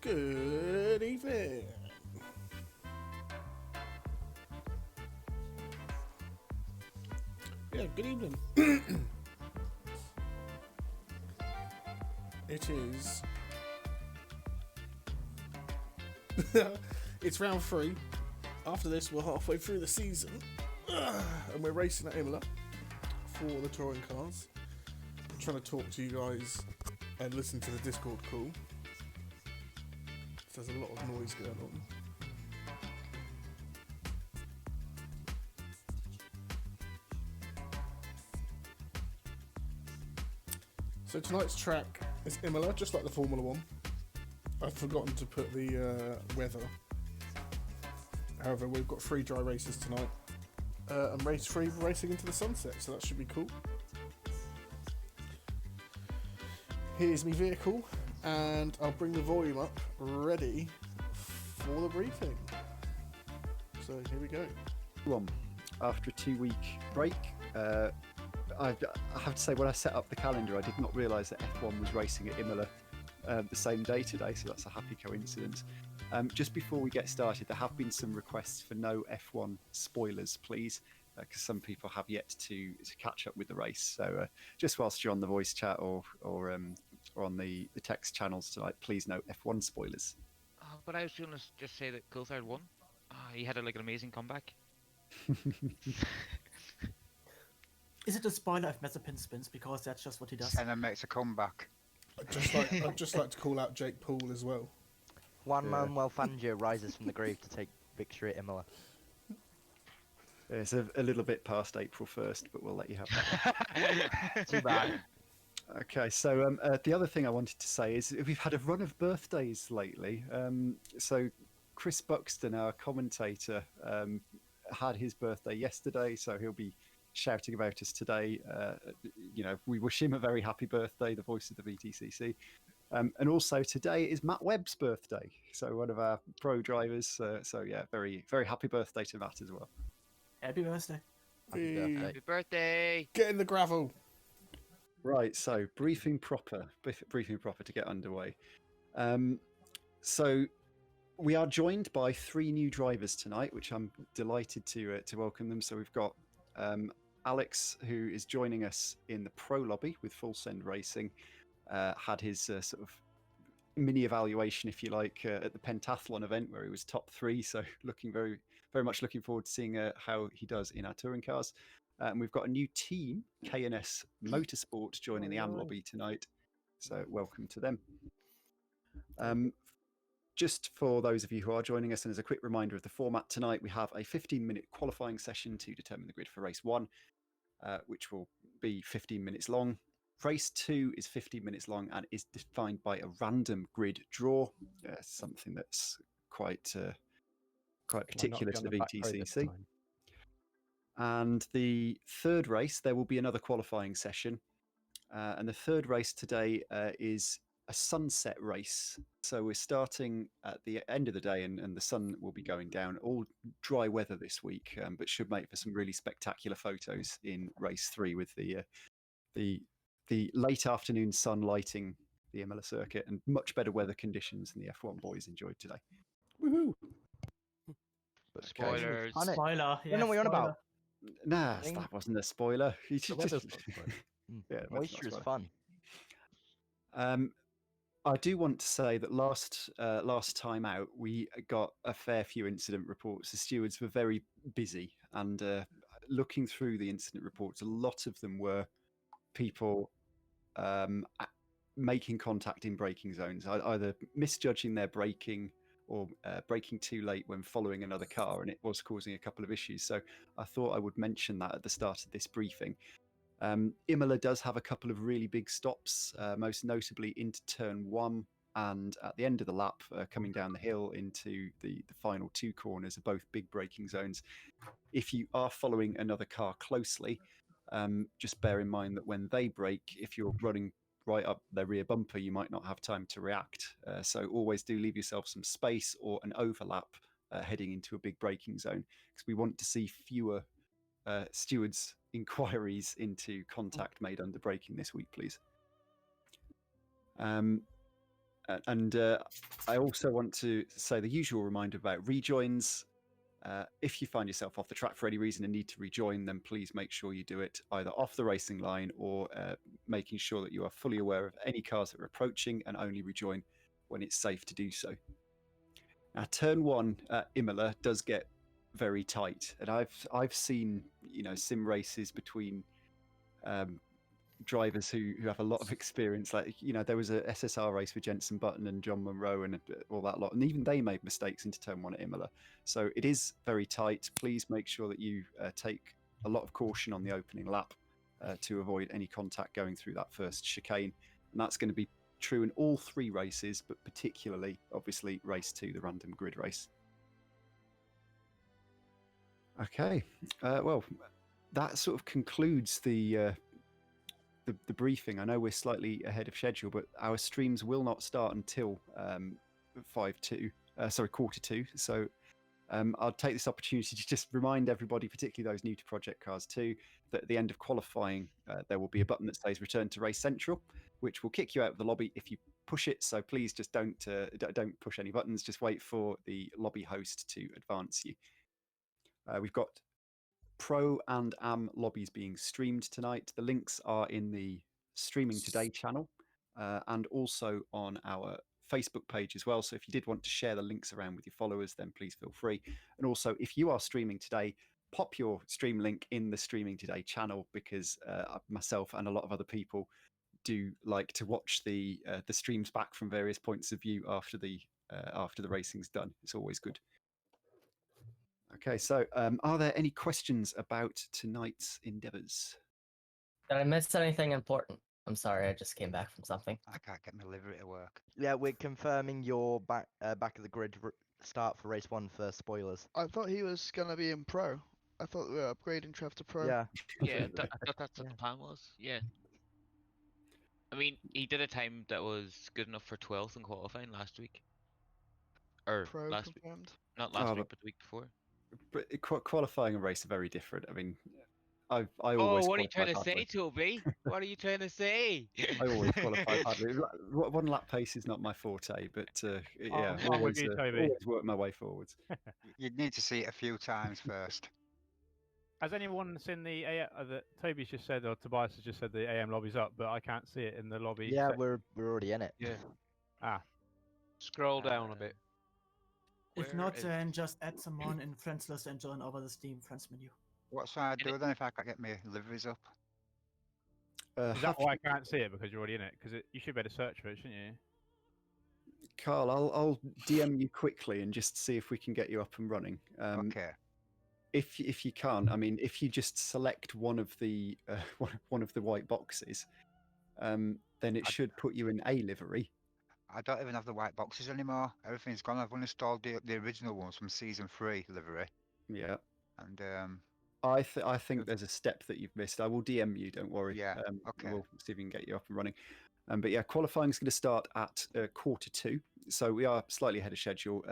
Good evening. Yeah, good evening. It is. It's round 3. After this, we're halfway through the season. And we're racing at Imola for the touring cars. I'm trying to talk to you guys and listen to the Discord call. There's a lot of noise going on. So tonight's track is Imola, just like the Formula 1. I've forgotten to put the weather. However, we've got 3 dry races tonight. And race 3 racing into the sunset, so that should be cool. Here's my vehicle, and I'll bring the volume up ready for the briefing. So here we go. After a 2-week break, I have to say, when I set up the calendar, I did not realise that F1 was racing at Imola the same day today, so that's a happy coincidence. Just before we get started, there have been some requests for no F1 spoilers, please, because some people have yet to catch up with the race. So just whilst you're on the voice chat or on the text channels tonight, please no F1 spoilers. But I was going to just say that Coulthard won. He had an amazing comeback. Is it a spoiler if Mazepin spins? Because that's just what he does. And then makes a comeback. I'd just like to call out Jake Paul as well. Juan Manuel Fangio rises from the grave to take victory at Imola. It's a little bit past April 1st, but we'll let you have that. Too bad. Okay, so the other thing I wanted to say is we've had a run of birthdays lately. So Chris Buxton, our commentator, had his birthday yesterday, so he'll be shouting about us today. We wish him a very happy birthday, the voice of the VTCC. And also today is Matt Webb's birthday, so one of our pro drivers. So yeah, very, very happy birthday to Matt as well. Happy birthday. Happy birthday! Get in the gravel. Right, so briefing proper to get underway. So we are joined by 3 new drivers tonight, which I'm delighted to welcome them. So we've got Alex, who is joining us in the pro lobby with Full Send Racing. Had his sort of mini evaluation, if you like, at the pentathlon event where he was top 3. So very, very much looking forward to seeing how he does in our touring cars. And we've got a new team, K&S Motorsport, joining the AM lobby tonight. So welcome to them. Just for those of you who are joining us, and as a quick reminder of the format tonight, we have a 15-minute qualifying session to determine the grid for race 1, which will be 15 minutes long. Race 2 is 15 minutes long and is defined by a random grid draw, something that's quite particular to the VTCC. And the third race, there will be another qualifying session. And the third race today is a sunset race. So we're starting at the end of the day and the sun will be going down. All dry weather this week, but should make for some really spectacular photos in race 3 with the late afternoon sun lighting the Imola circuit and much better weather conditions than the F1 boys enjoyed today. Woohoo! But Spoilers. Spoiler. Yeah, what are we on about? Nah, that wasn't a spoiler. The weather's not spoiled. Yeah, Moisture is fun. I do want to say that last time out, we got a fair few incident reports. The stewards were very busy, and looking through the incident reports, a lot of them were people making contact in braking zones, either misjudging their braking or braking too late when following another car, and it was causing a couple of issues. So I thought I would mention that at the start of this briefing. Imola does have a couple of really big stops, most notably into turn 1 and at the end of the lap, coming down the hill into the final 2 corners are both big braking zones. If you are following another car closely, just bear in mind that when they brake, if you're running right up their rear bumper, you might not have time to react. So always do leave yourself some space or an overlap heading into a big braking zone, because we want to see fewer stewards' inquiries into contact made under braking this week, please. And I also want to say the usual reminder about rejoins. If you find yourself off the track for any reason and need to rejoin, then please make sure you do it either off the racing line or making sure that you are fully aware of any cars that are approaching and only rejoin when it's safe to do so. Now, turn 1 at Imola does get very tight, and I've seen sim races between drivers who have a lot of experience. Like there was a SSR race with Jenson Button and John Munro and all that lot, and even they made mistakes into turn 1 at Imola. So it is very tight. Please make sure that you take a lot of caution on the opening lap to avoid any contact going through that first chicane, and that's going to be true in all 3 races, but particularly obviously race 2, the random grid race. Okay, well that sort of concludes the briefing. I know we're slightly ahead of schedule, but our streams will not start until quarter two. So I'll take this opportunity to just remind everybody, particularly those new to Project Cars 2, that at the end of qualifying, there will be a button that says Return to Race Central, which will kick you out of the lobby if you push it. So please just don't push any buttons. Just wait for the lobby host to advance you. We've got Pro and Am lobbies being streamed tonight. The links are in the Streaming Today channel and also on our Facebook page as well. So if you did want to share the links around with your followers, then please feel free. And also, if you are streaming today, pop your stream link in the Streaming Today channel, because myself and a lot of other people do like to watch the streams back from various points of view after the racing's done. It's always good. Okay, so are there any questions about tonight's endeavours? Did I miss anything important? I'm sorry, I just came back from something. I can't get my livery to work. Yeah, we're confirming your back of the grid start for race 1 for spoilers. I thought he was gonna be in pro. I thought we were upgrading Trev to pro. Yeah. Yeah, I thought that's what the plan was. Yeah. I mean, he did a time that was good enough for 12th in qualifying last week. Or Pro last week. confirmed. Not last Oh, week, but the week before. But qualifying and race are very different. I mean, I Oh, always. what are you trying to qualify say, Toby? What are you trying to say? I always qualify badly. One lap pace is not my forte, but yeah, I'm with you, Toby. always work my way forwards. You'd need to see it a few times first. Has anyone seen the Toby's just said, or Tobias has just said the AM lobby's up, but I can't see it in the lobby. Yeah, we're already in it. Yeah. Ah. Scroll down a bit. If Where not, is- then just add someone in friends list and join over the Steam friends menu. What should I do then if I can't get my liveries up? Is that why I can't see it, because you're already in it? Because you should be able to search for it, shouldn't you? Carl, I'll DM you quickly and just see if we can get you up and running. Okay. If you can't, I mean, if you just select one of the white boxes, then it should put you in a livery. I don't even have the white boxes anymore. Everything's gone. I've uninstalled the original ones from season 3 livery. Yeah. And I think there's a step that you've missed. I will DM you. Don't worry. Yeah. Okay. We'll see if we can get you up and running. But yeah, qualifying is going to start at quarter 2, so we are slightly ahead of schedule.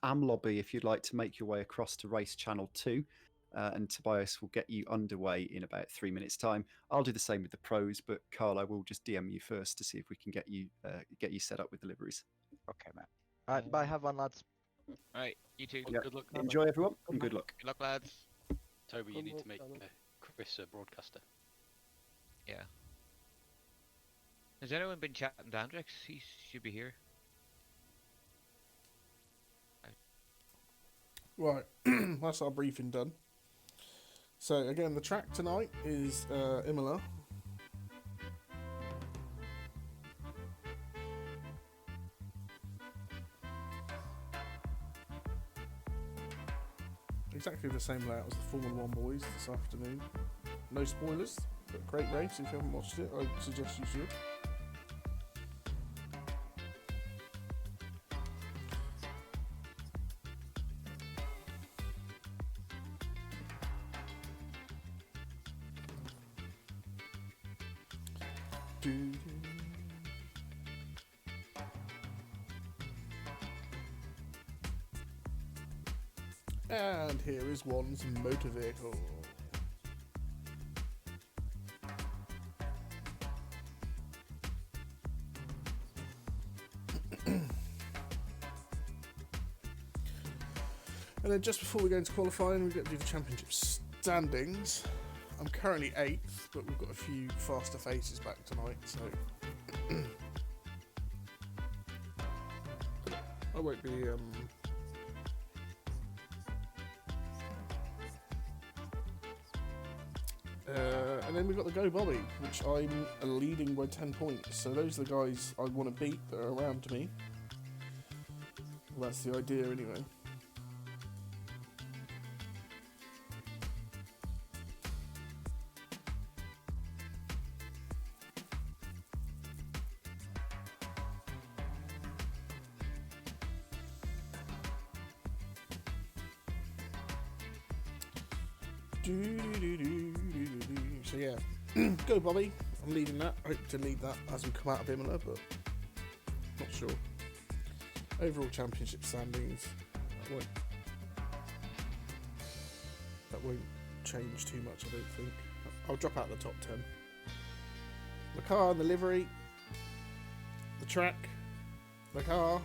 Am lobby, if you'd like to make your way across to race channel 2, and Tobias will get you underway in about 3 minutes' time. I'll do the same with the pros, but Carl, I will just DM you first to see if we can get you set up with deliveries. Okay, mate. All right, bye. Have fun, lads. Alright, you too. Yeah. Good luck. Enjoy, everyone, and good luck. Good luck, lads. Toby, you need to make Chris a broadcaster. Yeah. Has anyone been chatting to Andrex? He should be here. Right, that's our briefing done. So again, the track tonight is Imola. Exactly the same layout as the Formula 1 boys this afternoon. No spoilers, but great race. If you haven't watched it, I suggest you should. And here is one's motor vehicle. And then just before we go into qualifying, we've got to do the championship standings. I'm currently 8th, but we've got a few faster faces back tonight, so I won't be and then we've got the Go Bobby, which I'm leading by 10 points. So those are the guys I want to beat that are around me. Well, that's the idea anyway. So yeah, go Bobby. I'm leading that. I hope to lead that as we come out of Imola, but not sure. Overall championship standings, that won't change too much, I don't think. I'll drop out the top 10. The car and the livery, the track, the car,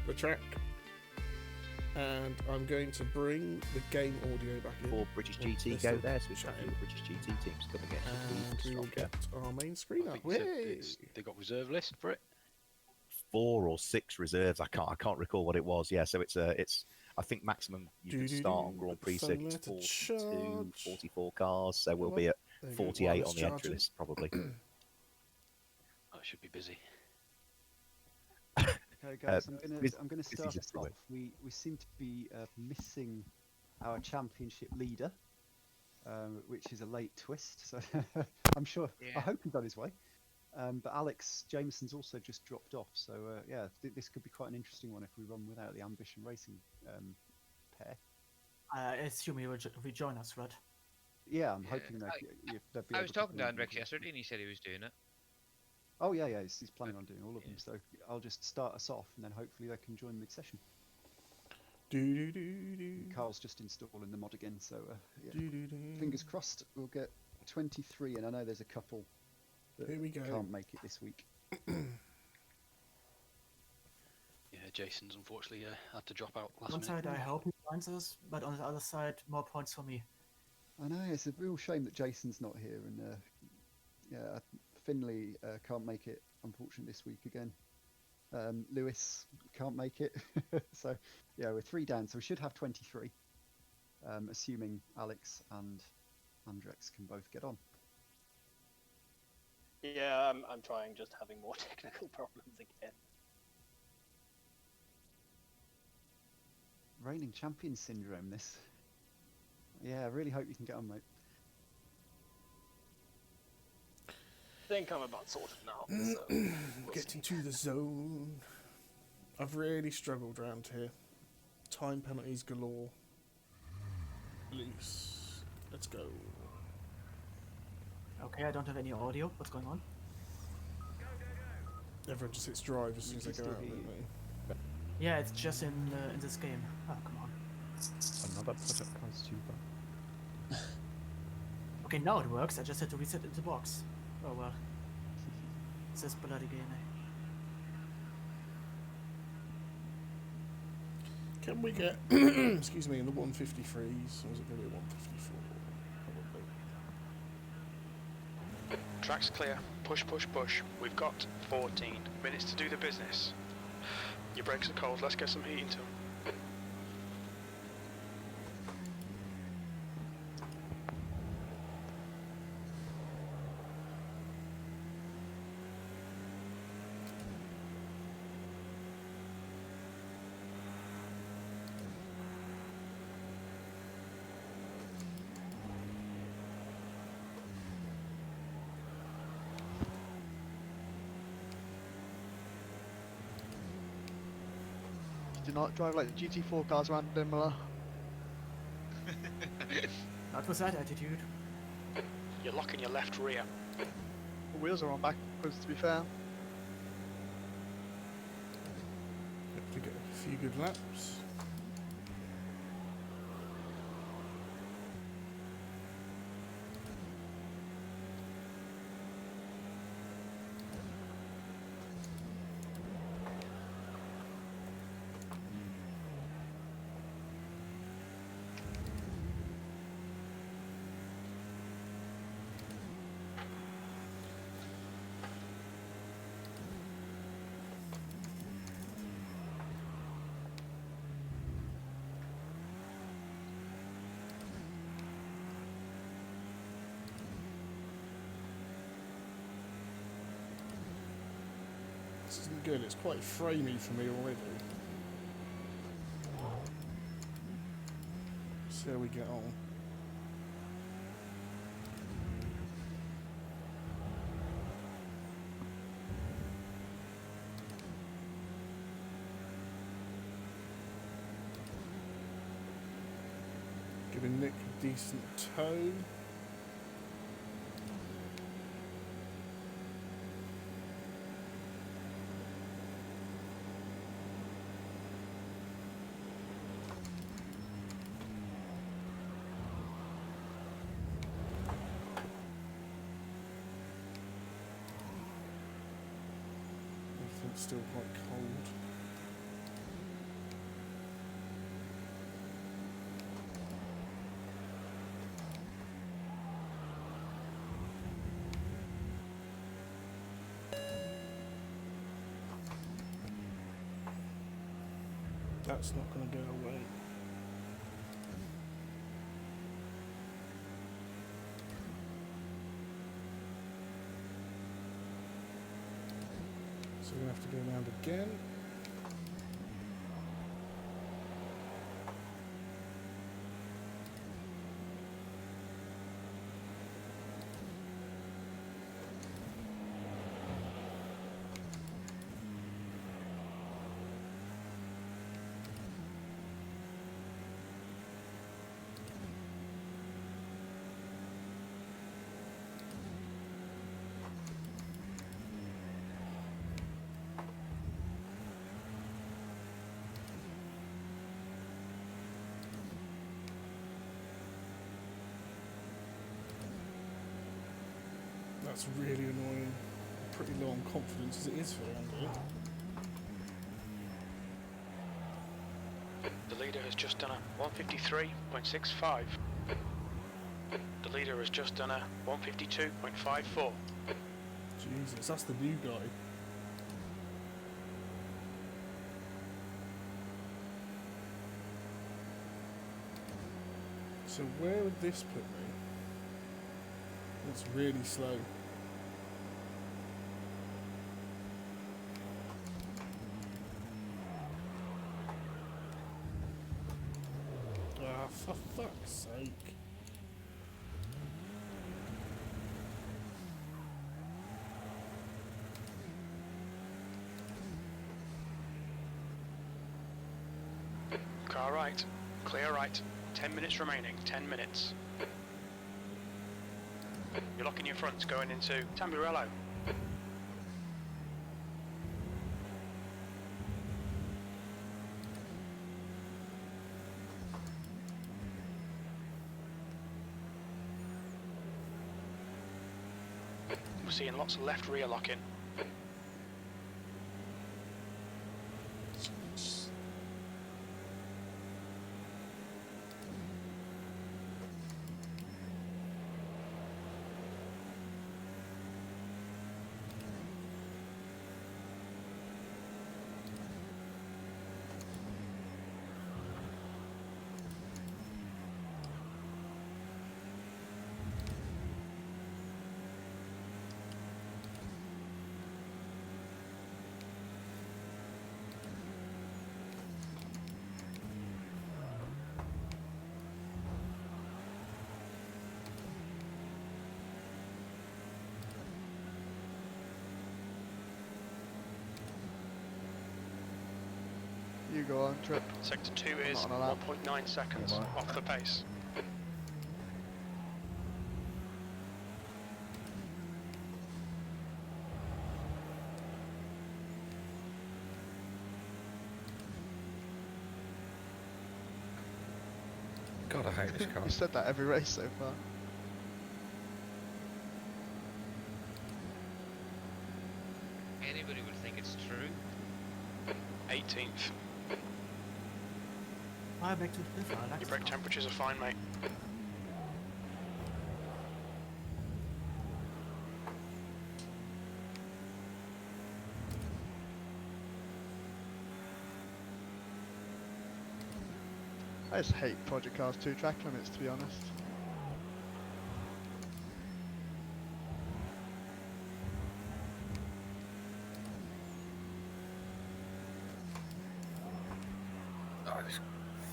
the track. And I'm going to bring the game audio back in. Or British GT go there, so it's the British GT teams coming in. And we will get our main screen up. They got reserve list for it. 4 or 6 reserves. I can't recall what it was. Yeah, so it's I think maximum you can start on Grand Prix circuits 42, 44 cars. So we'll be at 48 on the entry list probably. I should be busy. Okay, guys, I'm gonna start us off. We seem to be missing our championship leader, which is a late twist. So I'm sure. I hope he's on his way. But Alex Jameson's also just dropped off. So yeah, this could be quite an interesting one if we run without the Ambition Racing pair. I assume he will rejoin us, right? Yeah, I'm hoping that. I was talking to Andrex yesterday, and he said he was doing it. Oh yeah, he's planning on doing all of them. So I'll just start us off, and then hopefully they can join mid-session. Carl's just installing the mod again, so yeah. Fingers crossed we'll get 23, and I know there's a couple that Here we go. Can't make it this week. Yeah, Jason's unfortunately had to drop out last One minute. side, I hope he finds us, but on the other side, more points for me. I know, it's a real shame that Jason's not here, and yeah, Finley can't make it, unfortunately, this week again. Lewis can't make it. So, yeah, we're 3 down, so we should have 23, assuming Alex and Andrex can both get on. Yeah, I'm trying, just having more technical problems again. Reigning champion syndrome, this. Yeah, I really hope you can get on, mate. I think I'm about sorted now. So Getting to the zone. I've really struggled around here. Time penalties galore. Loose. Let's go. Okay, I don't have any audio. What's going on? Everyone just hits drive as soon as they go out, don't they? Yeah, it's just in this game. Oh, come on. Another project comes to you. Okay, now it works. I just had to reset the box. Oh well. It's this bloody game, eh? Can we get, excuse me, in the 153s? Or is it going to be a 154? Probably. Track's clear. Push, push, push. We've got 14 minutes to do the business. Your brakes are cold. Let's get some heat into them. Do not drive like the GT4 cars around Imola. Not with that attitude. You're locking your left rear. The wheels are on backwards, to be fair. Hopefully get a few good laps. This isn't good. It's quite framey for me already. See how we get on. Giving Nick a decent toe. Everything's still quite cold. That's not going to go away. So we're going to have to go around again. That's really annoying. Pretty low on confidence as it is for Andy. The leader has just done a 153.65. The leader has just done a 152.54. Jesus, that's the new guy. So where would this put me? It's really slow. Ah, for fuck's sake. Car right, clear right, 10 minutes remaining, 10 minutes. You're locking your fronts going into Tamburello. We're seeing lots of left rear locking. You go on, Trip. Sector 2 is Not on a lap. 1.9 seconds off the pace. God, I hate this car. You said that every race so far. Anybody would think it's true. 18th. I beg to differ. I like Your this brake car. temperatures are fine, mate. I just hate Project Cars 2 track limits, to be honest. Oh, this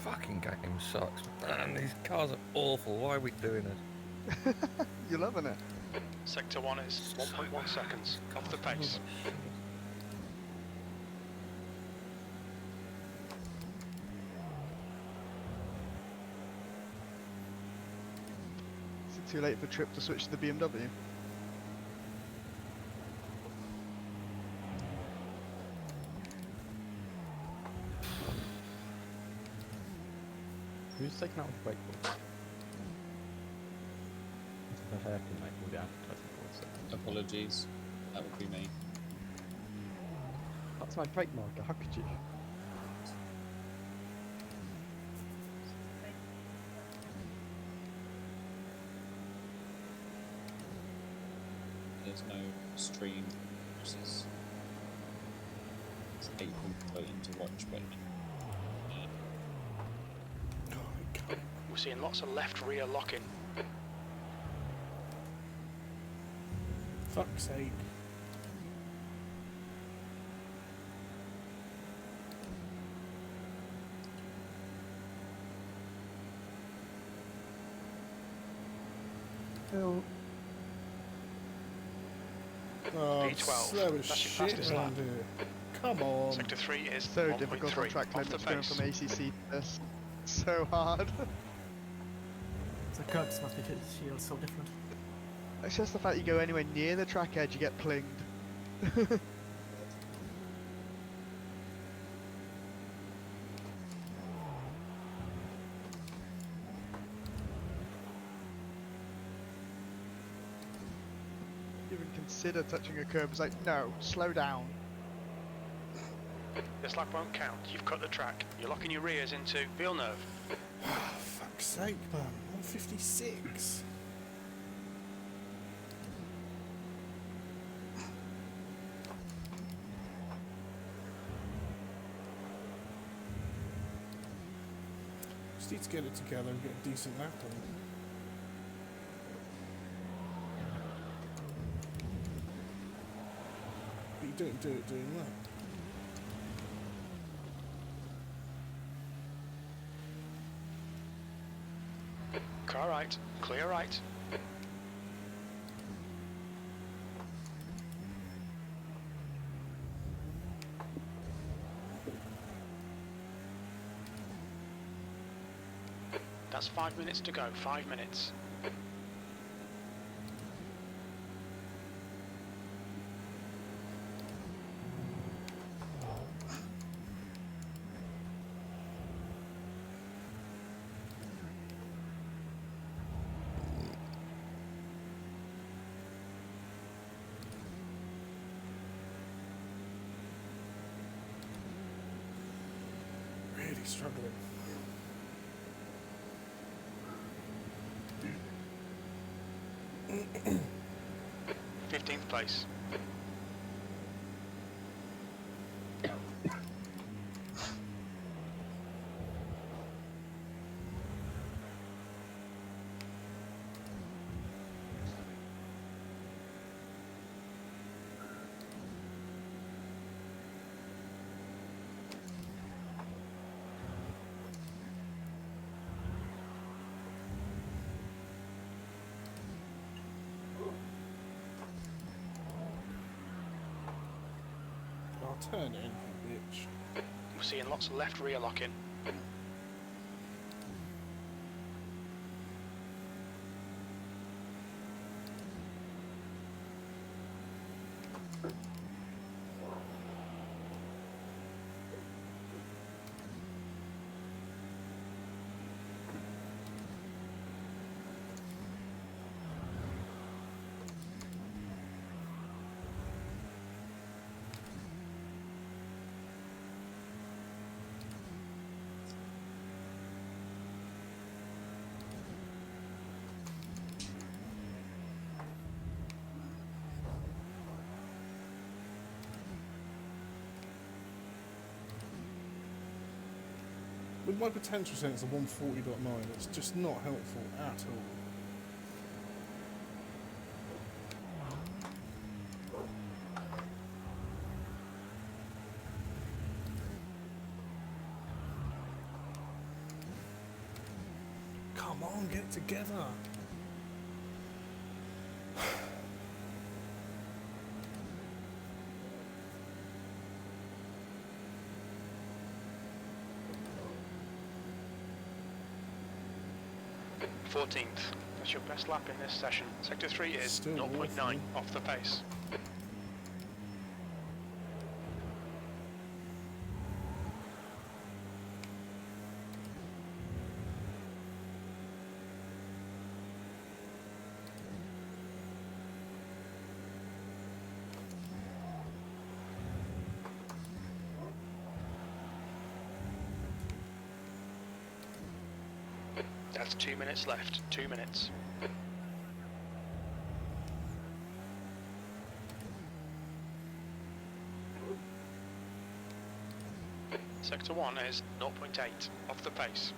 fucking game sucks. Man, these cars are awful. Why are we doing this? You're loving it. Sector 1 is 1.1 seconds off the pace. Is it too late for Trip to switch to the BMW? Who's taking out the brake board? The hairpin might be advertising boards. Apologies, that would be me. That's my brake marker, how could you? There's no stream, which is it's 8 people voting to watch, but We're seeing lots of left rear locking. Fuck's sake. Hill. Oh, V12, slow as that's your shit fastest lap. around here. Come on. Sector 3 is So difficult on 1.3 track off the limits going pace. from ACC to this. So hard. The curbs must be feel so different. It's just the fact you go anywhere near the track edge, you get plinged. Even consider touching a curb, it's like, no, slow down. This lap won't count. You've cut the track. You're locking your rears into Villeneuve. Fuck's sake, man. 156. Just need to get it together and get a decent lap on. But you don't do it doing that. Car right. Clear right. That's 5 minutes to go. 5 minutes. Really struggling. Mm. 15th place. I'll turn it in, bitch. We're seeing lots of left rear locking. With my potential sensor 140.9, it's just not helpful at all. Come on, get it together. That's your best lap in this session. Sector 3 is Still 0.9 awful. off the pace. That's 2 minutes left. 2 minutes. Sector 1 is 0.8 off the pace.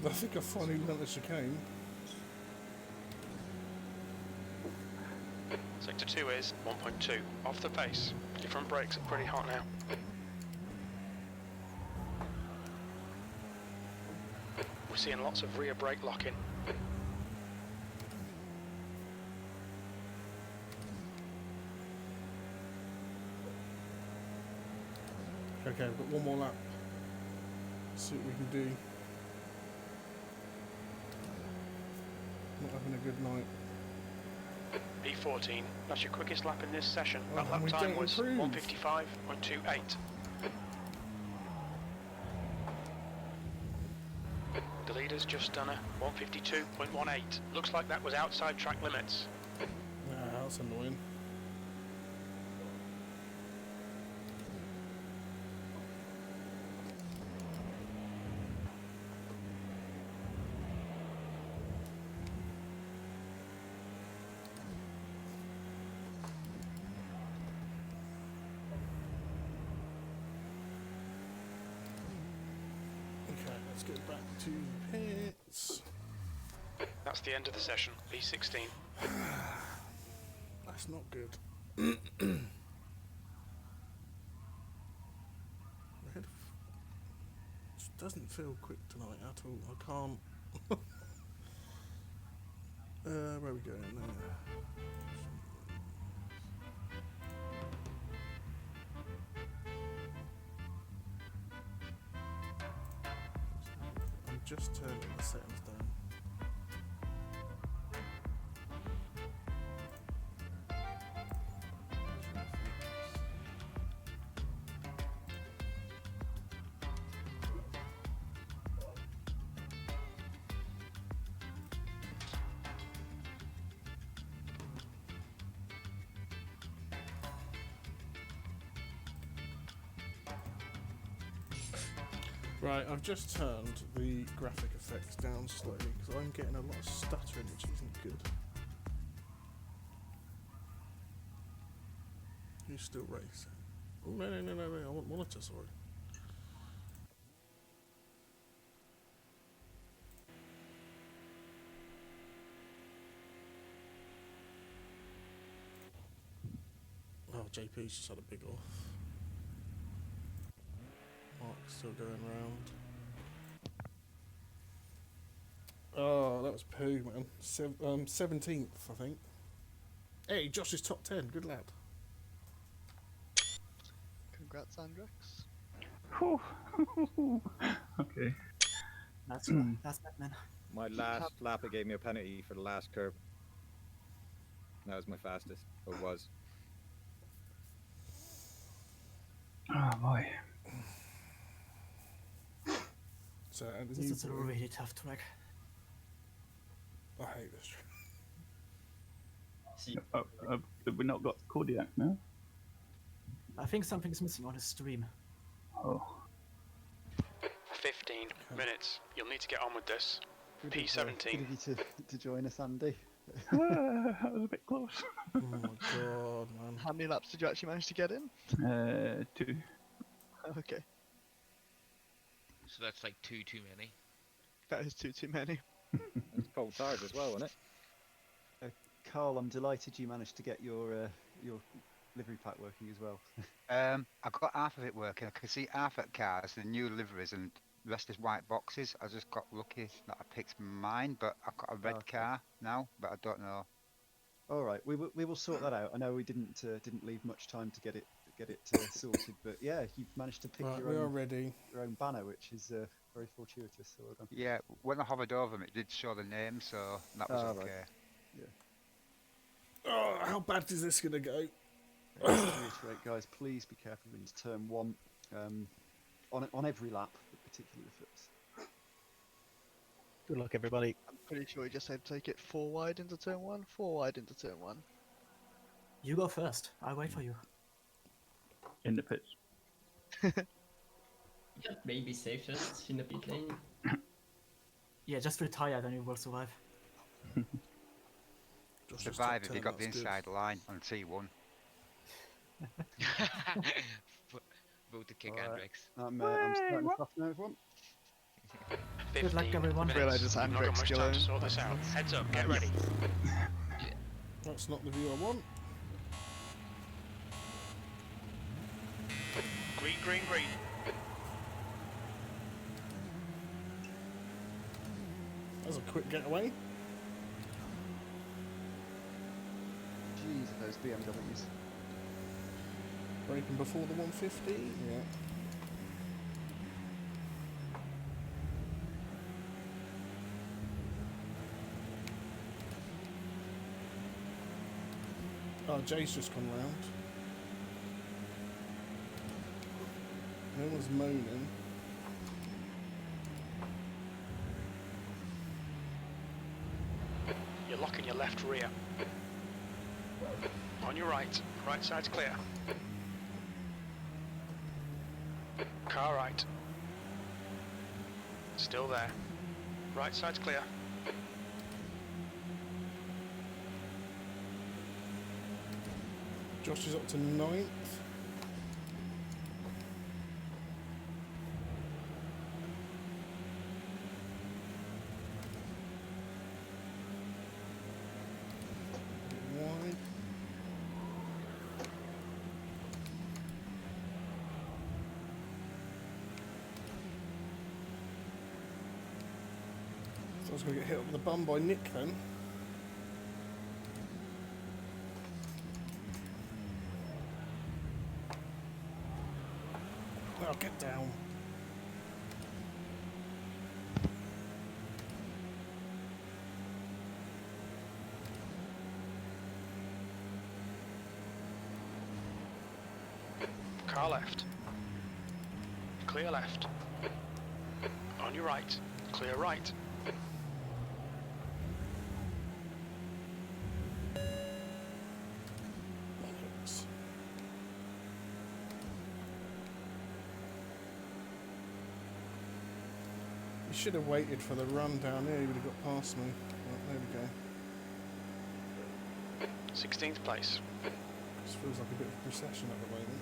I think I finally learnt the chicane. Sector 2 is 1.2 off the pace. Your front brakes are pretty hot now. We're seeing lots of rear brake locking. Okay, I've got one more lap. See what we can do. Not having a good night. P14, that's your quickest lap in this session. Oh, That lap we time don't was improve. 1:55.28. The leader's just done a 1:52.18. Looks like that was outside track limits. Yeah, that's annoying. Okay, let's get back to pits. That's the end of the session. P16. That's not good. Red just doesn't feel quick tonight at all. I can't. Where are we going there? I'm just turning the settings down. Right, I've just turned the graphic effects down slightly because I'm getting a lot of stuttering, which isn't good. Who's still racing? Oh, no, I want monitor, sorry. Oh, JP's just had a big off. Mark's still going round. Oh, that was poo, man. 17th, I think. Hey, Josh is top 10. Good lad. Congrats, Andrex. Okay. That's Batman. My last lap, it gave me a penalty for the last curve. That was my fastest, or was. Oh boy. So, and the This new is a boy- really tough track. I hate this track. Have we not got Kodiak now? I think something's missing on his stream. Oh. 15 minutes. You'll need to get on with this. Good P17. of you to join us, Andy. That was a bit close. Oh my god, man. How many laps did you actually manage to get in? 2. Okay, So that's like two too many. that is too many. It's cold tires as well, isn't it? Carl, I'm delighted you managed to get your livery pack working as well. I got half of it working. I can see half at cars, the new liveries, and the rest is white boxes. I just got lucky that I picked mine, but I've got a red car now, but I don't know. All right, we will sort that out. I know we didn't leave much time to get it sorted, but yeah, you've managed to pick Right, your we own are ready. your own banner, which is very fortuitous. So well done. Yeah, when I hovered over them, it did show the name, so that was okay. Right. Yeah. Oh, how bad is this gonna go? Just to reiterate, guys, please be careful into turn 1. On every lap, but particularly the first. Good luck, everybody. I'm pretty sure he just said take it 4 wide into turn 1, 4 wide into turn 1. You go first. I'll wait for you. In the pits. Maybe safest in the pit lane. Yeah, just retire, then you will survive. Survive if you got the inside line on T1. Vote to kick All right. Hendrix. I'm starting us off now, everyone. Good luck, everyone. Realize it's Not got Hendrix much time to sort this out. Heads up, get ready. That's not the view I want. Green, green, green. That was a quick getaway. Jeez, those BMWs. Breaking before the 150. Yeah. Oh, Jay's just gone round. No one's moaning. You're locking your left rear. On your right. Right side's clear. Car right. Still there. Right side's clear. Josh is up to 9th. Wide. So I was going to get hit up the bum by Nick then. Oh, get down. Car left. Clear left. On your right. Clear right. You should have waited for the run down here, you would have got past me. Right, there we go. 16th place. This feels like a bit of a procession at the moment.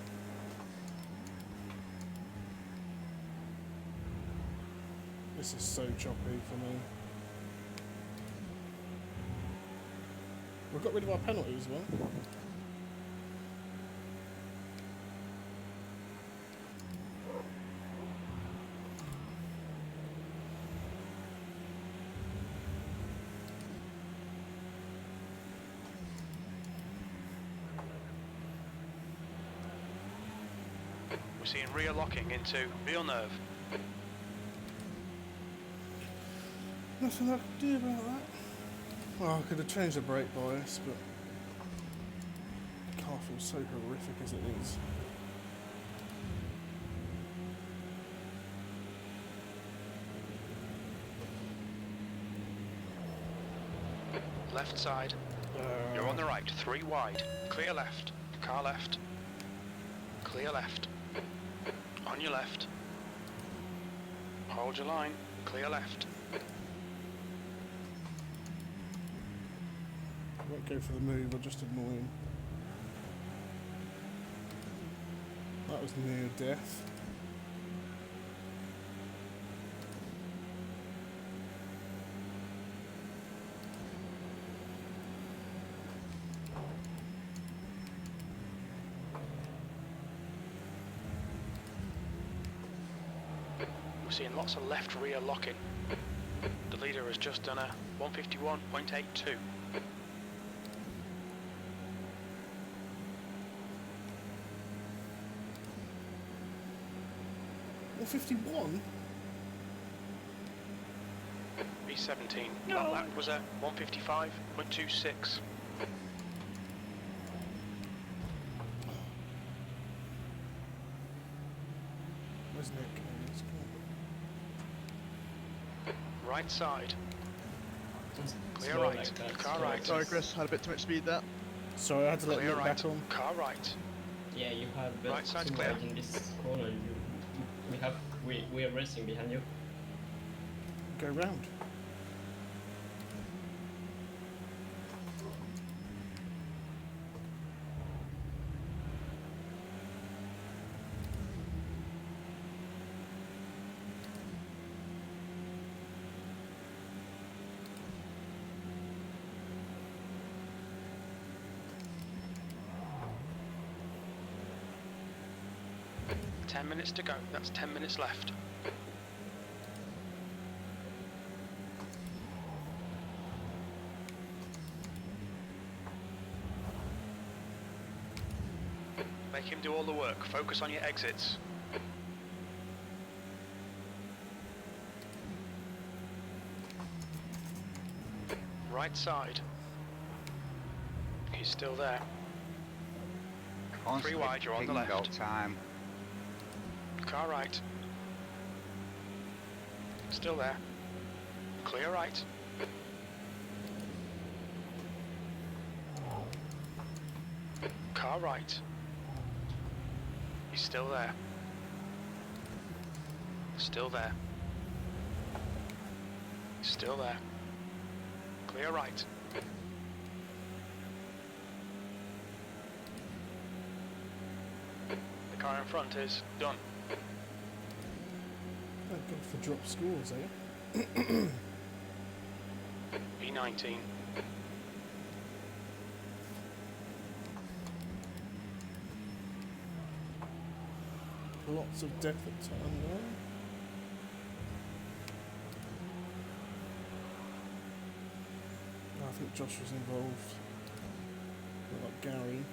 This is so choppy for me. We've got rid of our penalty as well. We're seeing rear locking into real nerve. Nothing I can do about that. Well, I could have changed the brake bias, but the car feels so horrific as it is. Left side. You're on the right. 3 wide. Clear left. Car left. Clear left. On your left. Hold your line. Clear left. I won't go for the move, I'll just ignore him. That was near death. We're seeing lots of left rear locking. The leader has just done a 151.82. $151? B17. That lap was at 155.26. Where's Nick? Right side. Clear right. Car right. Sorry, Chris, had a bit too much speed there. Sorry, I had to let Clear Nick right. back on. Car right. Yeah, you have Right side's too clear. wide in this corner. We are racing behind you. Go round. Ten minutes to go. That's 10 minutes left. Make him do all the work. Focus on your exits. Right side. He's still there. Constantly 3 wide, you're on the picking left. out time. Car right. Still there. Clear right. Car right. He's still there. Still there. Still there. Clear right. The car in front is done. Thank God for drop scores, eh? B19. Lots of depth at turn one. I think Josh was involved. Not like Gary.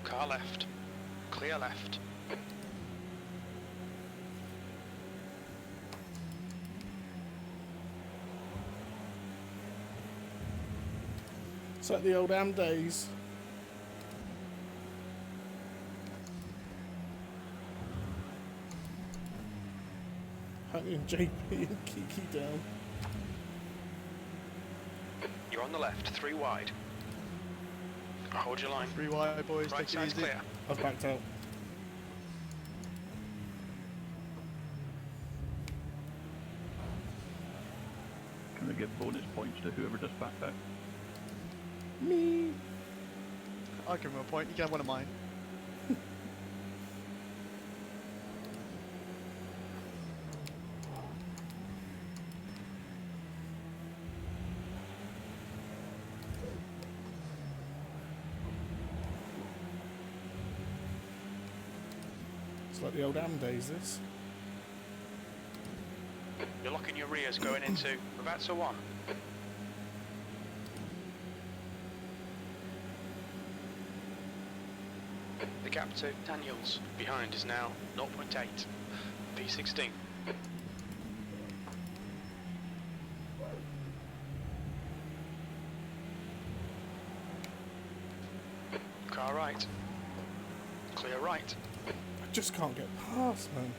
Car left. Clear left. It's like the old Am days. Hunting JP and Kiki down. You're on the left, 3 wide. Hold your line. 3 wide, boys. Right Take it side's easy. clear. I've backed out. Can we give bonus points to whoever just backed out? Me. I'll give him a point. You can have one of mine. It's like the old Am days, this. You're locking your rears going into Ravazza 1. The gap to Daniels behind is now 0.8. P16. right. Clear right. I just can't get past, man.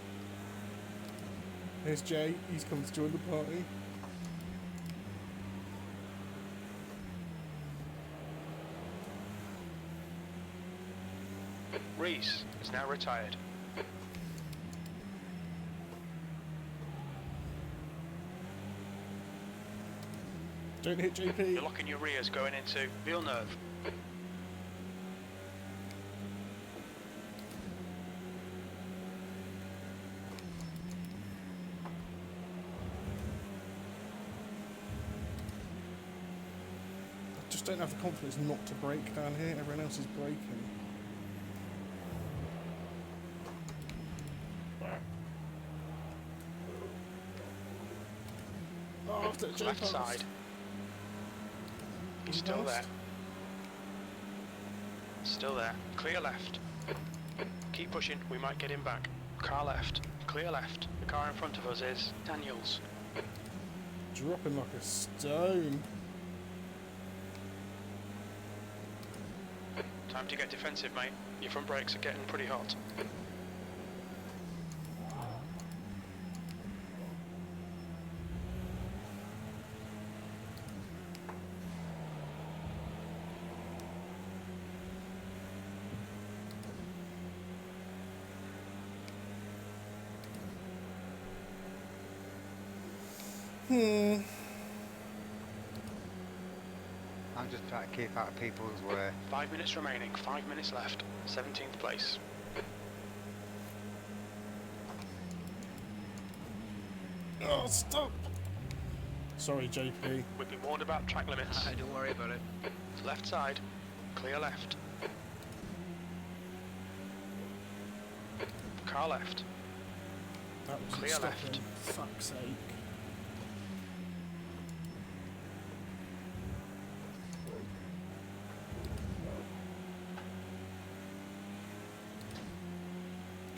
Here's Jay. He's come to join the party. Reese is now retired. Don't hit JP. You're locking your rears going into Villeneuve. I just don't have the confidence not to brake down here. Everyone else is braking. Oh, after Jay Left passed. side. He's still there. Still there. Clear left. Keep pushing. We might get him back. Car left. Clear left. The car in front of us is Daniels. Dropping like a stone. Time to get defensive, mate. Your front brakes are getting pretty hot. I'm just trying to keep out of people's way. 5 minutes remaining. 5 minutes left. 17th place. Oh, stop! Sorry, JP. We've been warned about track limits. Don't worry about it. Left side. Clear left. Car left. That was Clear stopping. left. Fuck's sake.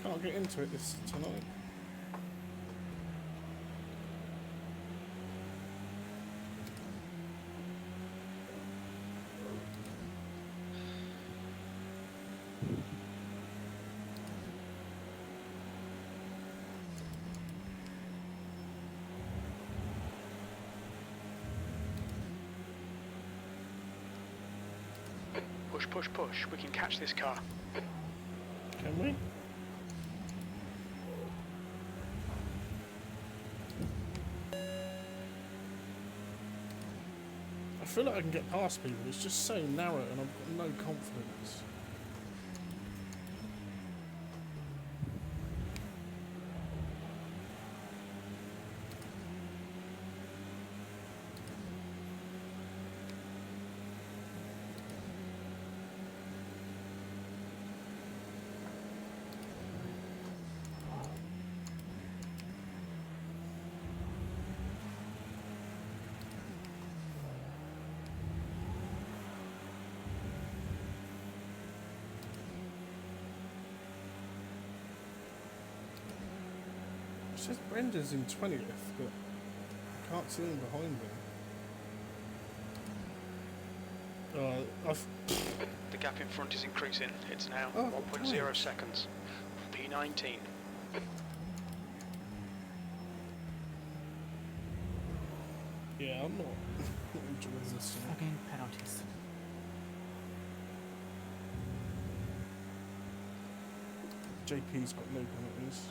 Can't get into it this tonight. Push, push, push. We can catch this car. Can we? I feel like I can get past people. It's just so narrow and I've got no confidence. It says Brenda's in 20th, but I can't see him behind me. The gap in front is increasing. It's now Oh, 1.0 nice. seconds. P19. Yeah, I'm not enjoying this. Fucking penalties. JP's got no penalties.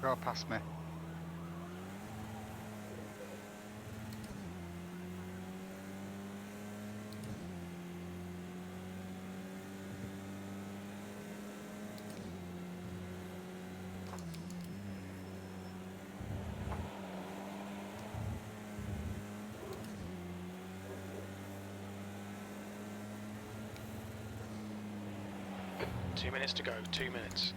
Go past me. Two minutes to go. 2 minutes.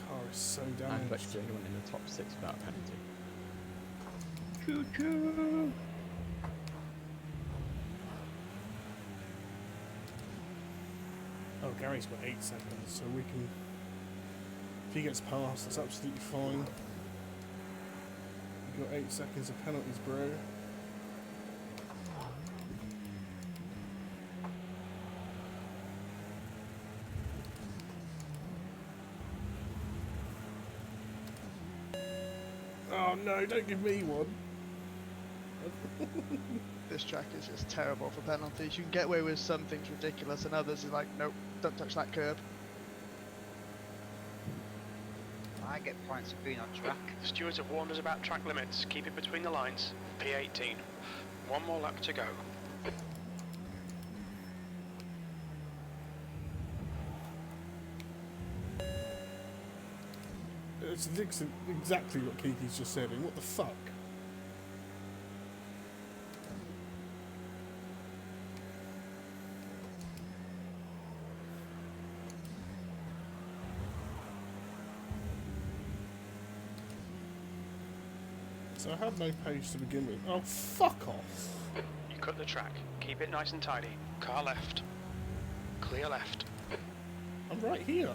Car is so And damaged. actually the only one in the top 6 without a penalty. Choo choo! Oh, Gary's got 8 seconds, so we can. If he gets past, that's absolutely fine. You've got 8 seconds of penalties, bro. Oh no, don't give me one. This track is just terrible for penalties. You can get away with some things ridiculous, and others is like, nope, don't touch that curb. I get points for being on track. Stewards have warned us about track limits. Keep it between the lines. P18. One more lap to go. It's exactly what Kiki's just said. And what the fuck? So I had no pace to begin with. Oh, fuck off! You cut the track. Keep it nice and tidy. Car left. Clear left. I'm right here.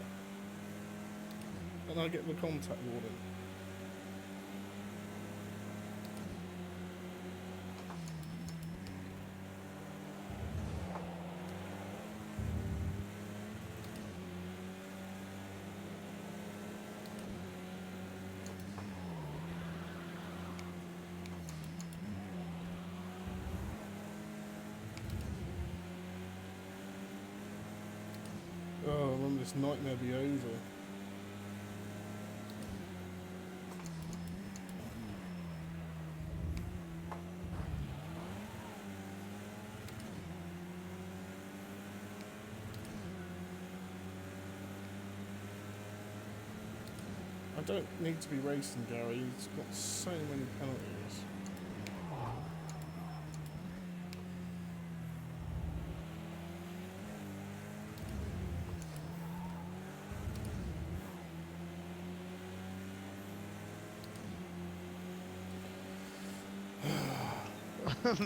And I get the contact warning. Oh, when will this nightmare be over? I don't need to be racing, Gary. He's got so many penalties.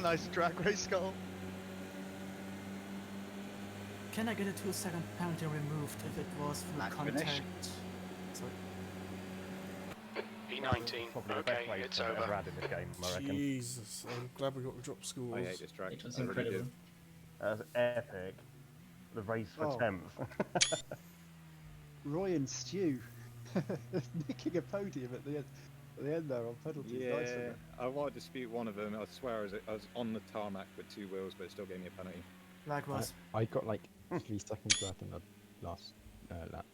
Nice drag race goal. Can I get a 2-second penalty removed if it was through contact? Sorry. P19. Probably the Okay, best way it's to ever over. had in this game, I reckon. Jesus, I'm glad we got the drop scores. I hate this track. It was I really incredible. do. That was epic. The race for Oh. 10th. Roy and Stu nicking a podium at the end there on penalties. Nice, Yeah, wasn't it? I won't dispute one of them. I swear I was on the tarmac with 2 wheels, but it still gave me a penalty. Likewise. I got like 3 seconds left in the last lap.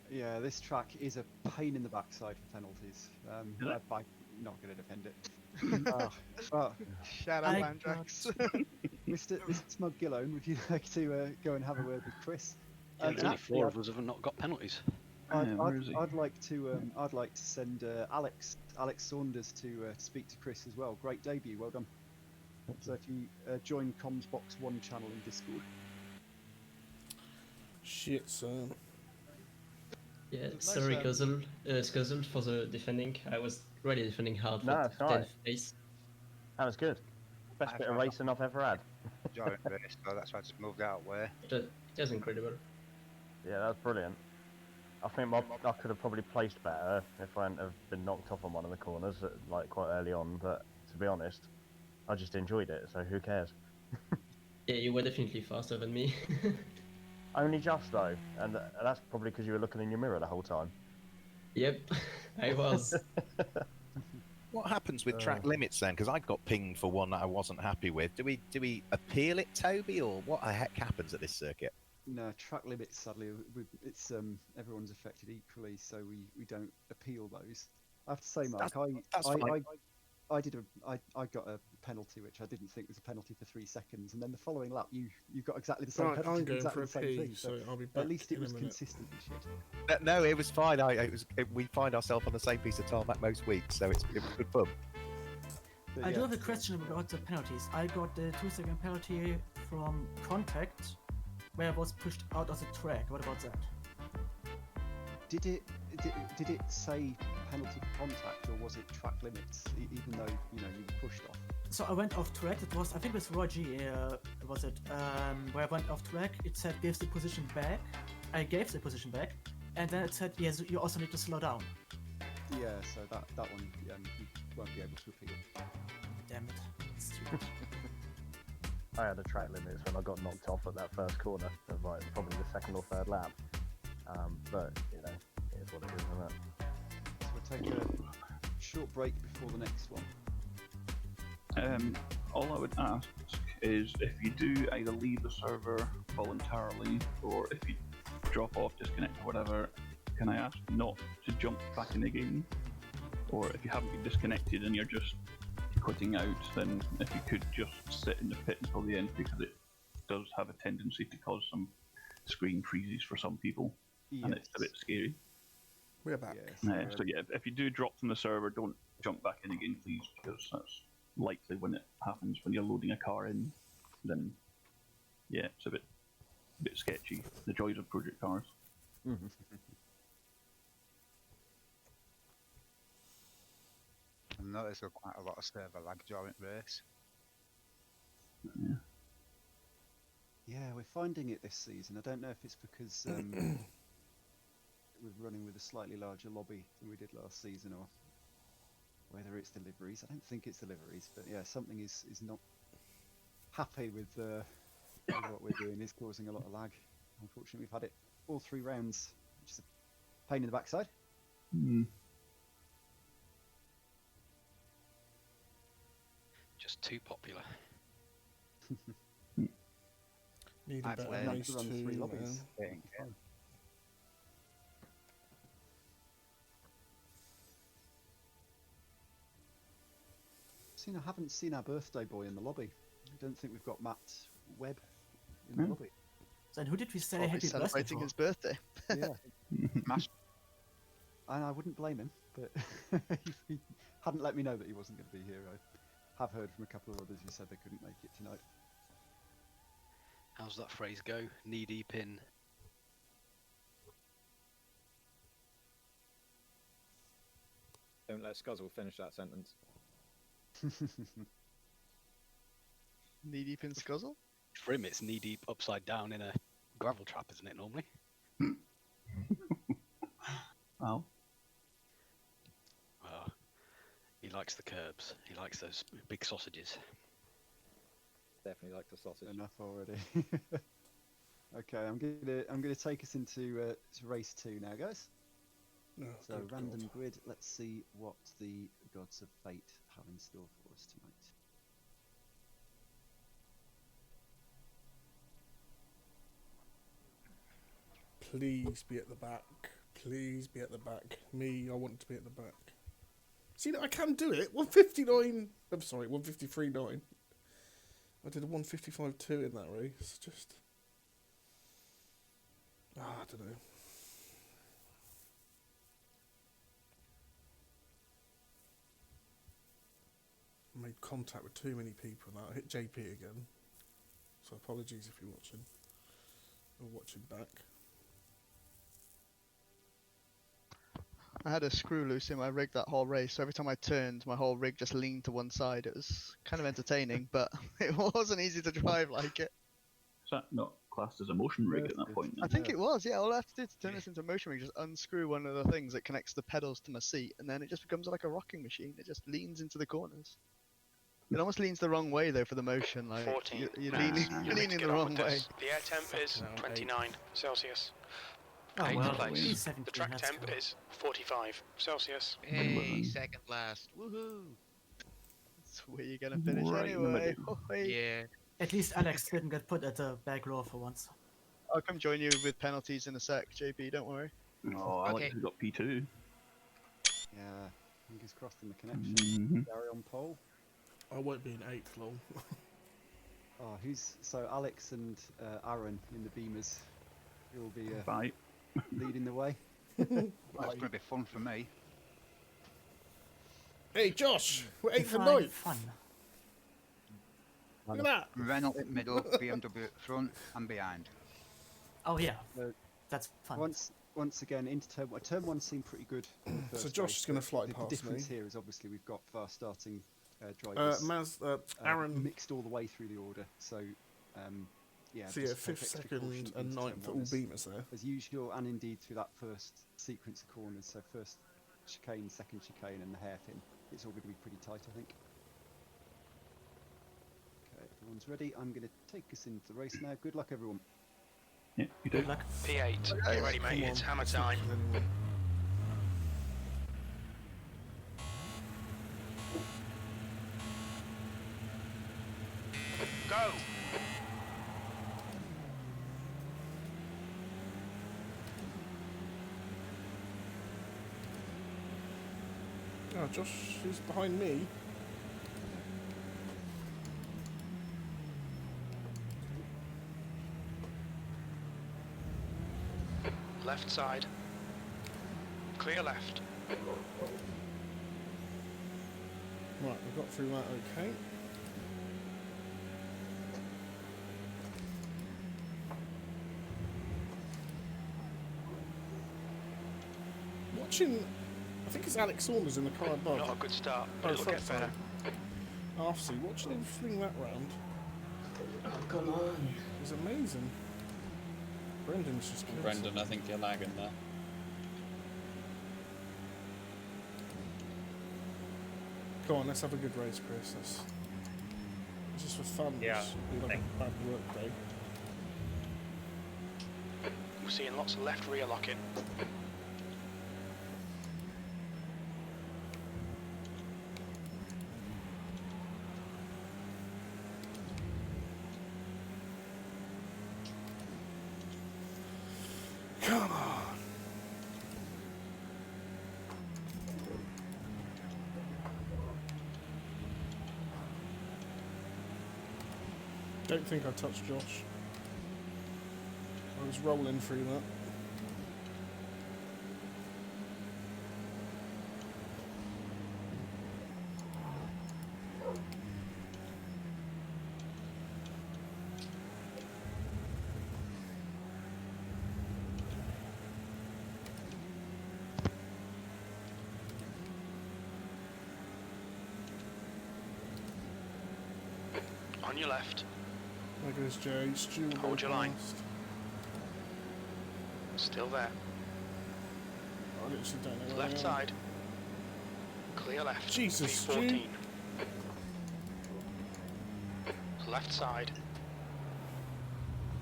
Yeah, this track is a pain in the backside for penalties. Is it? I'm not going to defend it. But Shout out, Landrax. Mr. Smug Gillone, would you like to go and have a word with Chris? Yeah, And there's only actually, 4 of us have not got penalties. I'd like to send Alex Saunders to speak to Chris as well. Great debut, well done. So if you join Comms Box 1 channel in Discord. Shit, son. Yeah, sorry, Scuzzle, for the defending. I was really defending hard No, for it's alright. 10th place. That was good. Best bit of racing I've ever had. Giant race, so that's why I just moved out of the way. It was incredible. Yeah, that was brilliant. I think I could have probably placed better if I hadn't have been knocked off on one of the corners like quite early on, but to be honest, I just enjoyed it, so who cares? Yeah, you were definitely faster than me. Only just though, and that's probably because you were looking in your mirror the whole time. Yep, I was. What happens with track limits then? Because I got pinged for one that I wasn't happy with. Do we appeal it, Toby, or what the heck happens at this circuit? No, track limits, sadly, it's everyone's affected equally, so we don't appeal those. I have to say, Mark, That's fine. I got a penalty which I didn't think was a penalty for 3 seconds, and then the following lap you got exactly the same Right, penalty. I'm going exactly for a the same pee, thing, so I'll be back at least it in a was minute. consistent and shit. No, it was fine. We find ourselves on the same piece of tarmac most weeks, so it was good fun. But I yeah, do have a question about the penalties. I got the 2-second penalty from contact, where I was pushed out of the track. What about that? Did it say penalty for contact, or was it track limits? Even though you were pushed off. So I went off track. It was, I think it was Roger, was it? Where I went off track, it said gives the position back. I gave the position back, and then it said, yes, you also need to slow down. Yeah, so that one you won't be able to appeal. Damn it. Stupid. I had a track limits when I got knocked off at that first corner of like probably the second or third lap. But you know, it is what it is, isn't it? So we'll take a short break before the next one. All I would ask is if you do either leave the server voluntarily or if you drop off, disconnect or whatever, can I ask not to jump back in again? Or if you haven't been disconnected and you're just quitting out, then if you could just sit in the pit until the end, because it does have a tendency to cause some screen freezes for some people, and it's a bit scary. We're back. So yeah, if you do drop from the server, don't jump back in again, please, because that's likely when it happens when you're loading a car in. Then yeah, it's a bit sketchy. The joys of project cars. I noticed there were quite a lot of server lag during race. Yeah. Yeah, we're finding it this season. I don't know if it's because we're running with a slightly larger lobby than we did last season, or whether it's deliveries. I don't think it's deliveries, but yeah, something is not happy with what we're doing. Is causing a lot of lag. Unfortunately, we've had it all 3 rounds, which is a pain in the backside. Just too popular. Need a better race to run 3 lobbies. I haven't seen our birthday boy in the lobby. I don't think we've got Matt Webb in the lobby. Then who did we say Probably happy birthday celebrating for? his birthday. Yeah. And I wouldn't blame him, but if he hadn't let me know that he wasn't going to be here, I have heard from a couple of others who said they couldn't make it tonight. How's that phrase go? Knee deep in. Don't let Scuzzle finish that sentence. Knee deep in Scuzzle? For him, it's knee deep upside down in a gravel trap, isn't it, normally? Well. Well, he likes the curbs. He likes those big sausages. Definitely like the sausage. Enough already. Okay, I'm gonna take us into to race 2 now, guys. Oh, so random grid. Let's see what the gods of fate have in store for us tonight. Please be at the back. Please be at the back. Me, I want to be at the back. See, I can do it. 159. I'm sorry, 153.9. I did a 155.2 in that race. Just. I don't know. I made contact with too many people now. I hit JP again. So apologies if you're watching. Or watching back. I had a screw loose in my rig that whole race, so every time I turned, my whole rig just leaned to one side. It was kind of entertaining, but it wasn't easy to drive like it. Is that not classed as a motion rig at that point? I think it was, yeah. All I have to do to turn this into a motion rig is just unscrew one of the things that connects the pedals to my seat, and then it just becomes like a rocking machine. It just leans into the corners. It almost leans the wrong way though for the motion. Like 14. you're leaning the wrong way. The air temp is 29 Celsius. Oh, well, The track temp is 45 Celsius. Hey, second last. Woohoo! That's where you're gonna finish anyway. Yeah. At least Alex didn't get put at the back row for once. I'll come join you with penalties in a sec, JP. Don't worry. Oh, Alex has got P2. Yeah, fingers crossed in the connection. Gary on pole. I won't be in 8th long. So Alex and Aaron in the Beamers will be Bye. leading the way. That's going to be fun for me. Hey Josh, we're 8th and 9th. Fun. Look at that. Renault in middle, BMW at front and behind. Oh yeah, that's fun. Once again, into turn 1 seemed pretty good. So Josh is going to fly past The difference me. here is obviously we've got fast starting drivers Aaron mixed all the way through the order. So yeah, so just yeah, take 5th, extra 2nd, caution and into 9th turn all one beat us there. as usual, and indeed through that first sequence of corners. So first chicane, second chicane, and the hairpin. It's all going to be pretty tight, I think. Okay, everyone's ready. I'm going to take us into the race now. Good luck, everyone. Yeah, you do. Good luck. P8, get ready, mate. It's hammer time. Go! Oh, Josh is behind me. Left side. Clear left. Right, we got through that okay. Watching, I think it's Alex Saunders in the car above. Not a good start, but Oh, it'll front get better. Arfsy, watching him fling that round. Oh, come on. It was amazing. Brendan's just killed Brendan, I think you're lagging there. Come on, let's have a good race, Chris. It's just for fun. Yeah, It's be like a bad work day. We're seeing lots of left rear locking. Come on. Don't think I touched Josh. I was rolling through that. On your left. There goes Jay. Stu will Hold go your line. past. Still there. I literally don't know where Left I am. side. Clear left. Jesus, Stu. P14. Left side.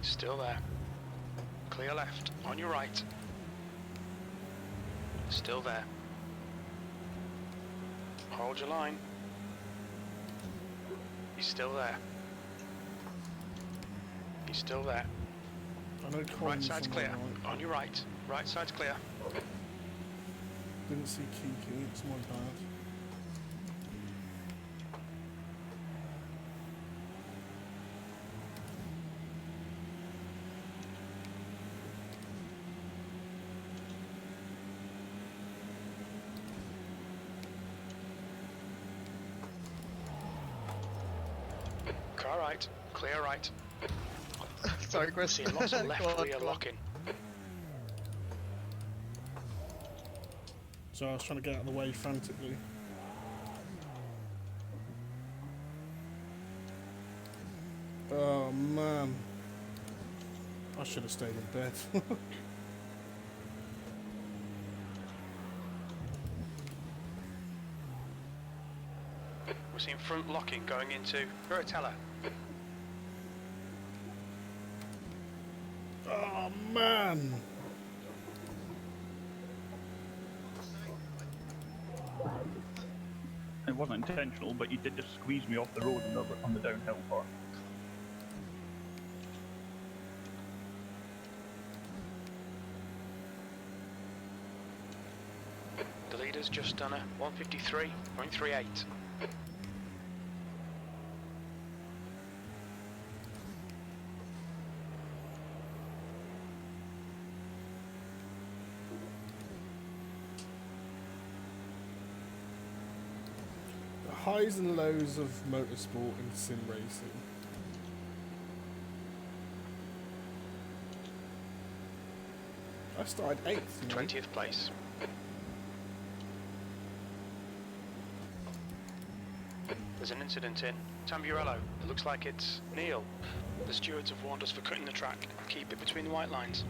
Still there. Clear left. On your right. Still there. Hold your line. He's still there. He's still there. I know Right Colin's side's on clear. my right. On your right. Right side's clear. Didn't see Kiki, it's my bad. Car right. Clear right. Sorry, Chris. Seeing lots of left Go on, rear go on. locking. So I was trying to get out of the way frantically. Oh man. I should have stayed in bed. We're seeing front locking going into Rotella. Oh man. It wasn't intentional, but you did just squeeze me off the road on the downhill part. The leader's just done a 153.38. The highs and lows of motorsport and sim racing. I started 8th. You know? 20th place. There's an incident in Tamburello. It looks like it's Neil. The stewards have warned us for cutting the track. Keep it between the white lines.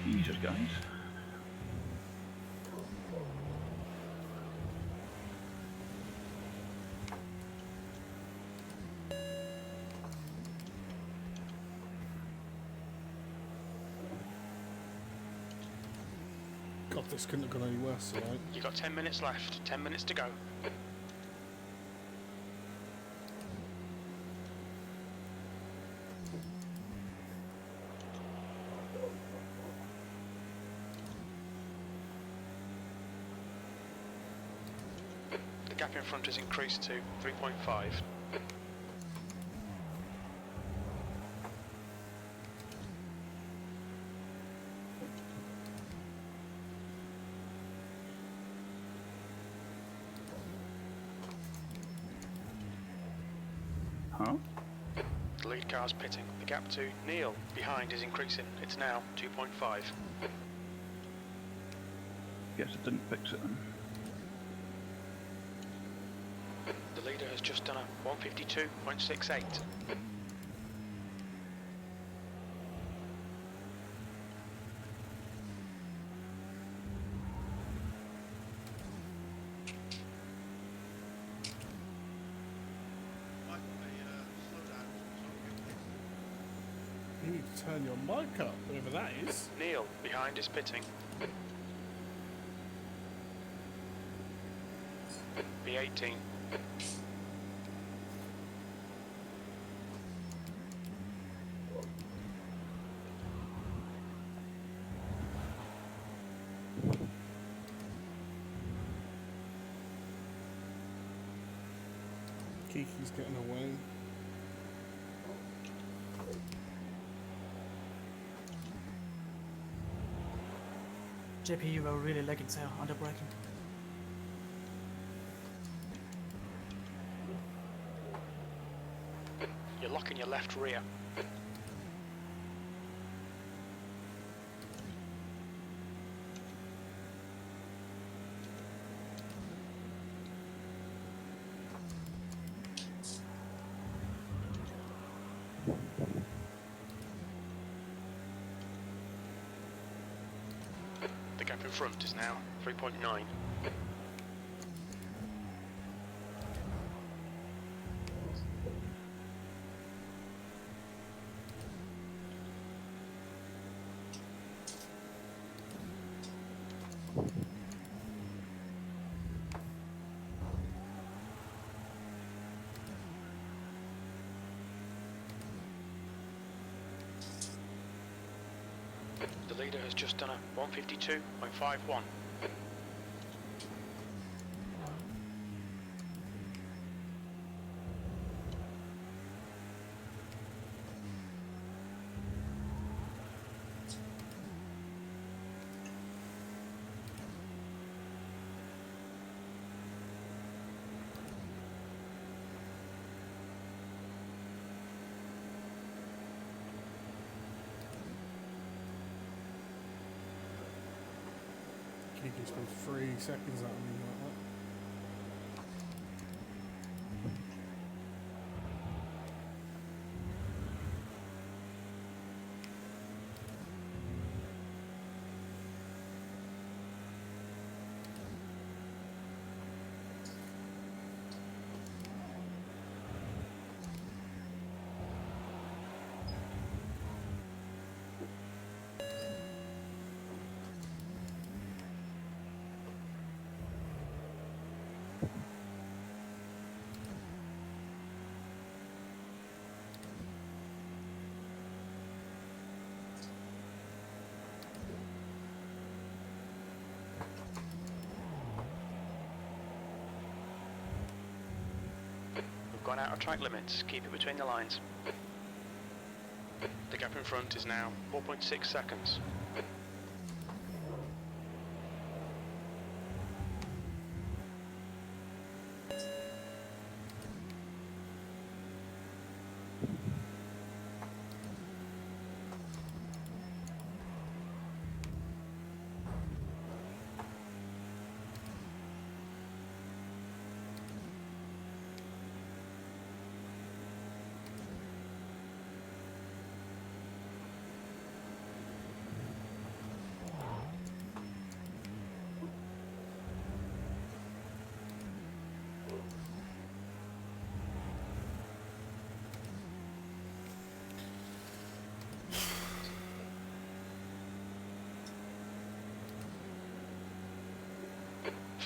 Jesus, guys. God, this couldn't have gone any worse, right? You've got 10 minutes left. 10 minutes to go. The gap in front has increased to 3.5. Huh? The lead car's pitting. The gap to Neil behind is increasing. It's now 2.5. Guess it didn't fix it then. The leader has just done a 152.68. You need to turn your mic up, whatever that is. Neil behind is pitting. B18. Kiki's getting away. JP, you were really lagging there under braking. You're locking your left rear. The gap in front is now 3.9. The leader has just done a 152.51. Kiki's been 3 seconds out of me like that. We've gone out of track limits. Keep it between the lines. The gap in front is now 4.6 seconds.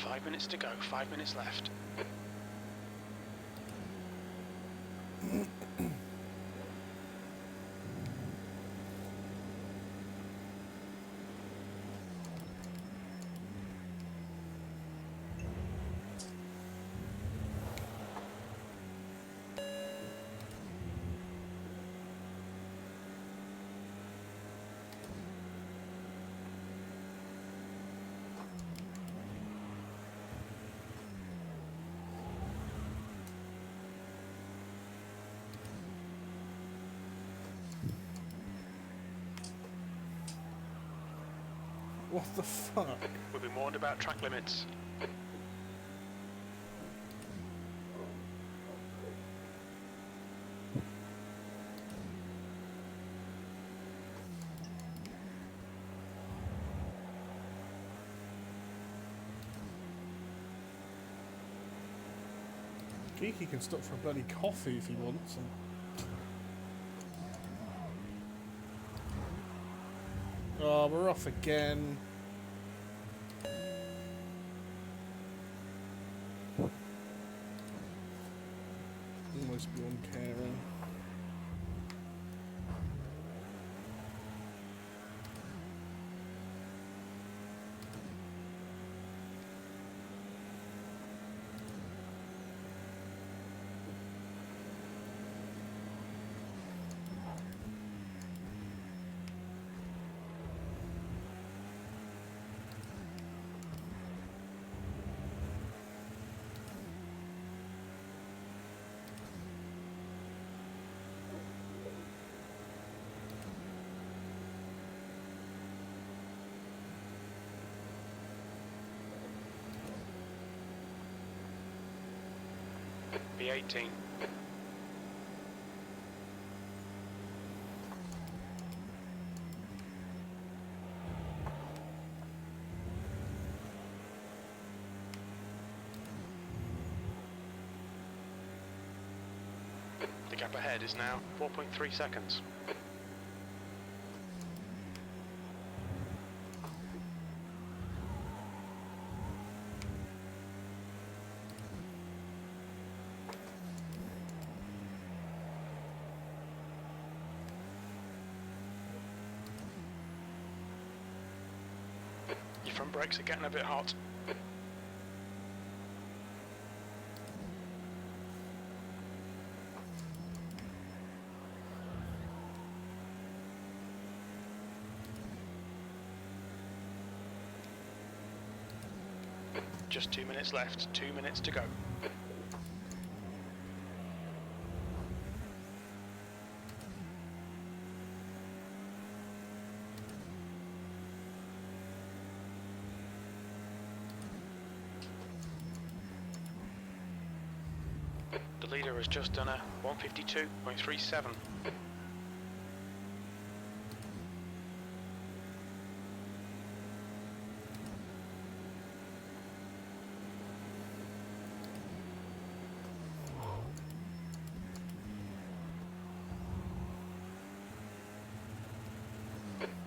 5 minutes to go, 5 minutes left. What the fuck? We've been warned about track limits. Geeky can stop for a bloody coffee if he wants. Oh, we're off again. Almost beyond caring. B18. The gap ahead is now 4.3 seconds. Your front brakes are getting a bit hot. Just 2 minutes left, 2 minutes to go. The leader has just done a 152.37.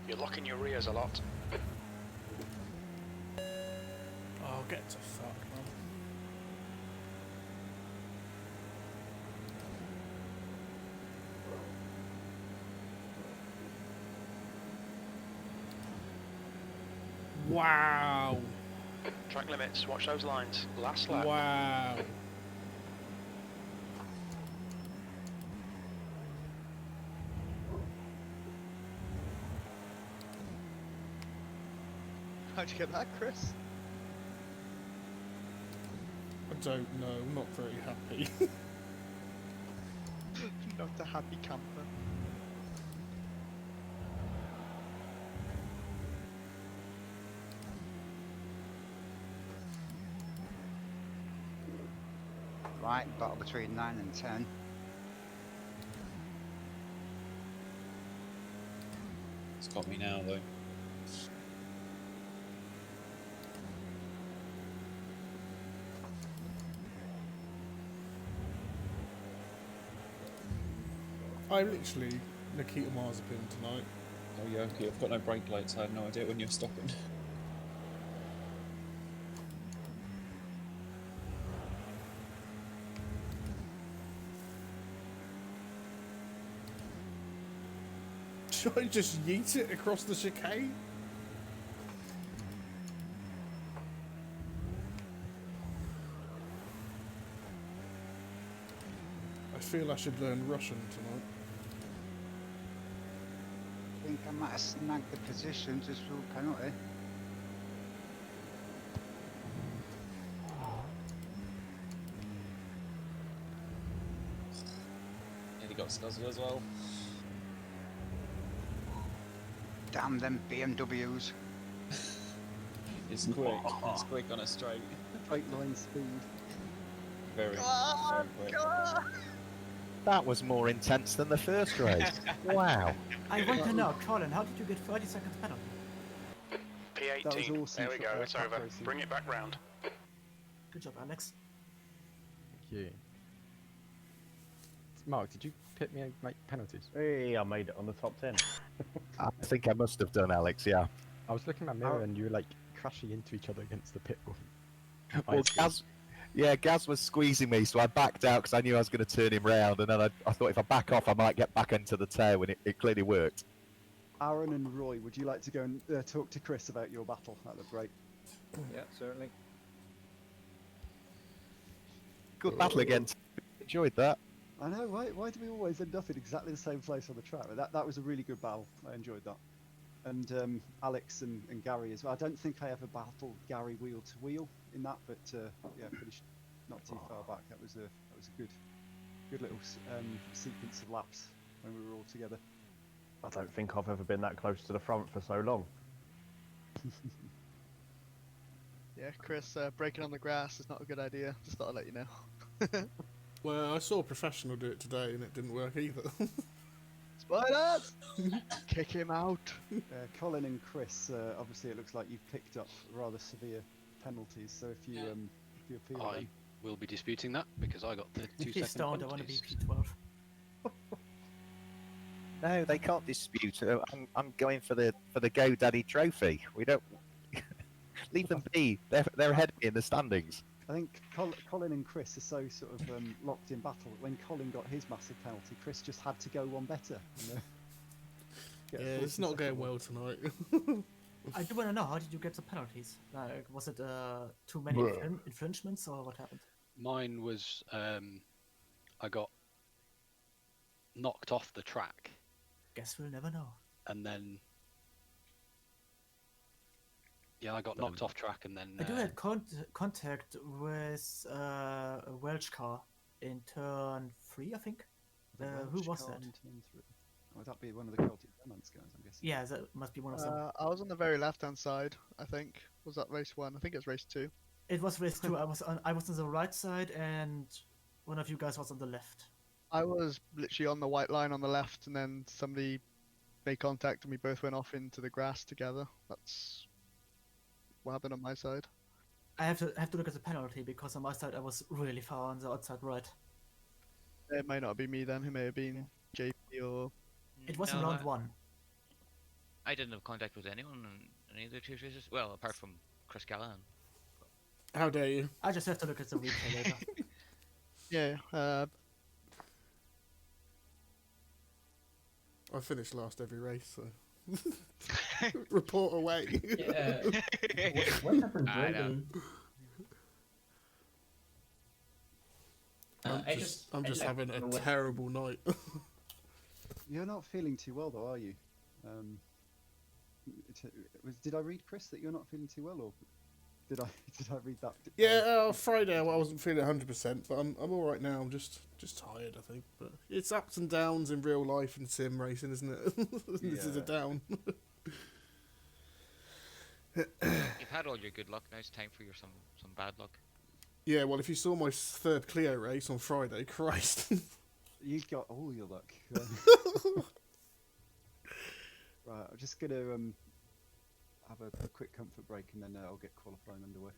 You're locking your rears a lot. Oh, get to fuck, man. Wow. Track limits, watch those lines. Last lap. Wow. How'd you get that, Chris? I don't know, I'm not very happy. Not a happy camper. Right, battle between 9 and 10. It's got me now though. I'm literally Nikita Marzipin tonight. Oh yeah, okay, I've got no brake lights, I had no idea when you're stopping. I just yeet it across the chicane? I feel I should learn Russian tonight. I think I might have snagged the position just for a penalty. And he got Scuzzle as well. Damn them BMWs. It's quick. It's quick on a straight. Straight line speed. Very, very quick. That was more intense than the first race. Wow. I want to know, Colin, how did you get 30 seconds penalty? P18. awesome There we for go. our It's track over. racing. Bring it back round. Good job, Alex. Thank you. Mark, did you pick me and make penalties? Hey, I made it on the top 10. I think I must have done, Alex, yeah. I was looking at my mirror and you were like crashing into each other against the pit wall. Well, Gaz was squeezing me, so I backed out because I knew I was going to turn him round, and then I thought if I back off, I might get back into the tail, and it clearly worked. Aaron and Roy, would you like to go and talk to Chris about your battle? That'd be great. Yeah, certainly. Good battle again. Enjoyed that. I know, why do we always end up in exactly the same place on the track? That was a really good battle. I enjoyed that. And Alex and Gary as well. I don't think I ever battled Gary wheel to wheel in that, but yeah, finished not too far back. That was a good little sequence of laps when we were all together. I don't think I've ever been that close to the front for so long. Yeah, Chris, breaking on the grass is not a good idea. Just thought I'd let you know. Well, I saw a professional do it today and it didn't work either. Spiders! Kick him out. Colin and Chris, obviously it looks like you've picked up rather severe penalties, so if you appeal I will be disputing that because I got 32 He's second stoned, I want to be penalties. P12. No, they can't dispute. I'm going for the GoDaddy trophy. We don't leave them be. They're ahead of me in the standings. I think Colin and Chris are so sort of locked in battle that when Colin got his massive penalty, Chris just had to go one better. Yeah, it's not going well tonight. I do want to know, how did you get the penalties? Like, was it too many infringements or what happened? Mine was I got knocked off the track. Guess we'll never know. And then yeah, I got knocked off track, and then I do had contact with a Welsh car in turn 3, I think. Who was that? Would that be one of the Celtic Romance guys, I'm guessing? Yeah, that must be one of them. I was on the very left-hand side, I think. Was that race 1? I think it was race 2. It was race 2. I was on the right side, and one of you guys was on the left. I was literally on the white line on the left, and then somebody made contact, and we both went off into the grass together. That's what happened on my side. I have to look at the penalty because on my side I was really far on the outside right. It might not be me then. It may have been JP or. It was in round 1. I didn't have contact with anyone in any of the 2 races. Well, apart from Chris Callahan. How dare you? I just have to look at the replay later. Yeah. I finished last every race, so report away. Yeah. What happened, Brendan? I'm just having a terrible night. You're not feeling too well, though, are you? Did I read, Chris, that you're not feeling too well, or did I read that? Yeah, Friday I wasn't feeling 100%, but I'm all right now. I'm just tired, I think. But it's ups and downs in real life and sim racing, isn't it? This is a down. You've had all your good luck. Now it's time for some bad luck. Yeah, well, if you saw my third Clio race on Friday, Christ. You got all your luck. Right, I'm just going to have a quick comfort break and then I'll get qualifying underway.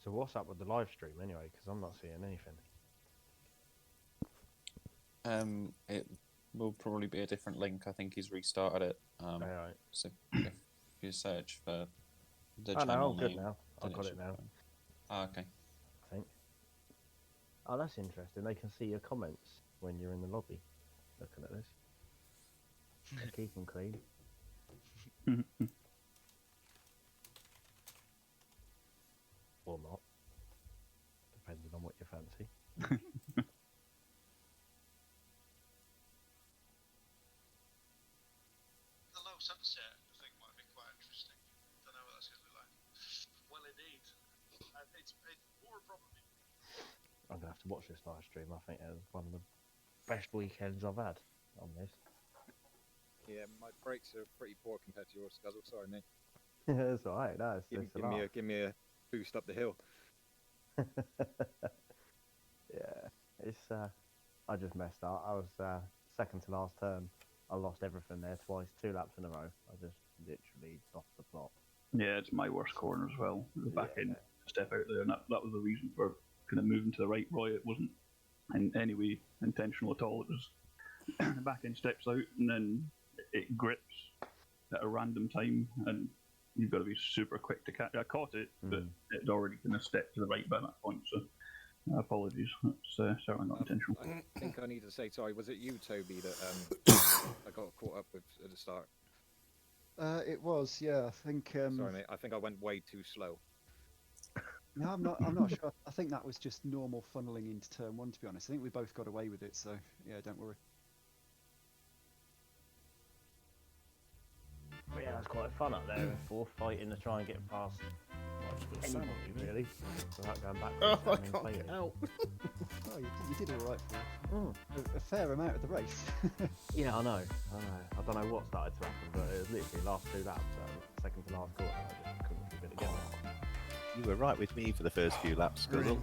So what's up with the live stream anyway? Because I'm not seeing anything. It will probably be a different link. I think he's restarted it. So if you search for the channel I'm good name, now. I've then got should it now. Ah, okay. Oh, that's interesting. They can see your comments when you're in the lobby. Looking at this. They keep them clean. Or not. Depending on what you fancy. The low sunset, I think, might be quite interesting. Don't know what that's going to look like. Well, indeed. It's more probably. I'm gonna have to watch this live stream. I think it was one of the best weekends I've had on this. Yeah, my brakes are pretty poor compared to yours, Scuzzle. Sorry, mate. It's alright. No, it's Give me a boost up the hill. Yeah, it's I just messed up. I was second to last turn. I lost everything there twice, 2 laps in a row. I just literally off the plot. Yeah, it's my worst corner as well. The back end step out there, and that was the reason for kind of moving to the right, Roy. It wasn't in any way intentional at all. It was the back end steps out, and then it grips at a random time, and you've got to be super quick to catch. I caught it, but it already kind of stepped to the right by that point. So apologies. That's certainly not intentional. I think I need to say sorry. Was it you, Toby, that I got caught up with at the start? It was, yeah. I think. Sorry, mate. I think I went way too slow. No, I'm not sure. I think that was just normal funneling into turn 1. To be honest, I think we both got away with it. So yeah, don't worry. But yeah, it's quite fun up there in 4th, fighting to try and get past anybody, really, without going back. Oh, I can't get out. Oh, you did all right for a fair amount of the race. Yeah, I know. I don't know what started to happen, but it was literally last 2 laps, second to last quarter. I just couldn't keep it together. You were right with me for the first few laps, Scuzzle.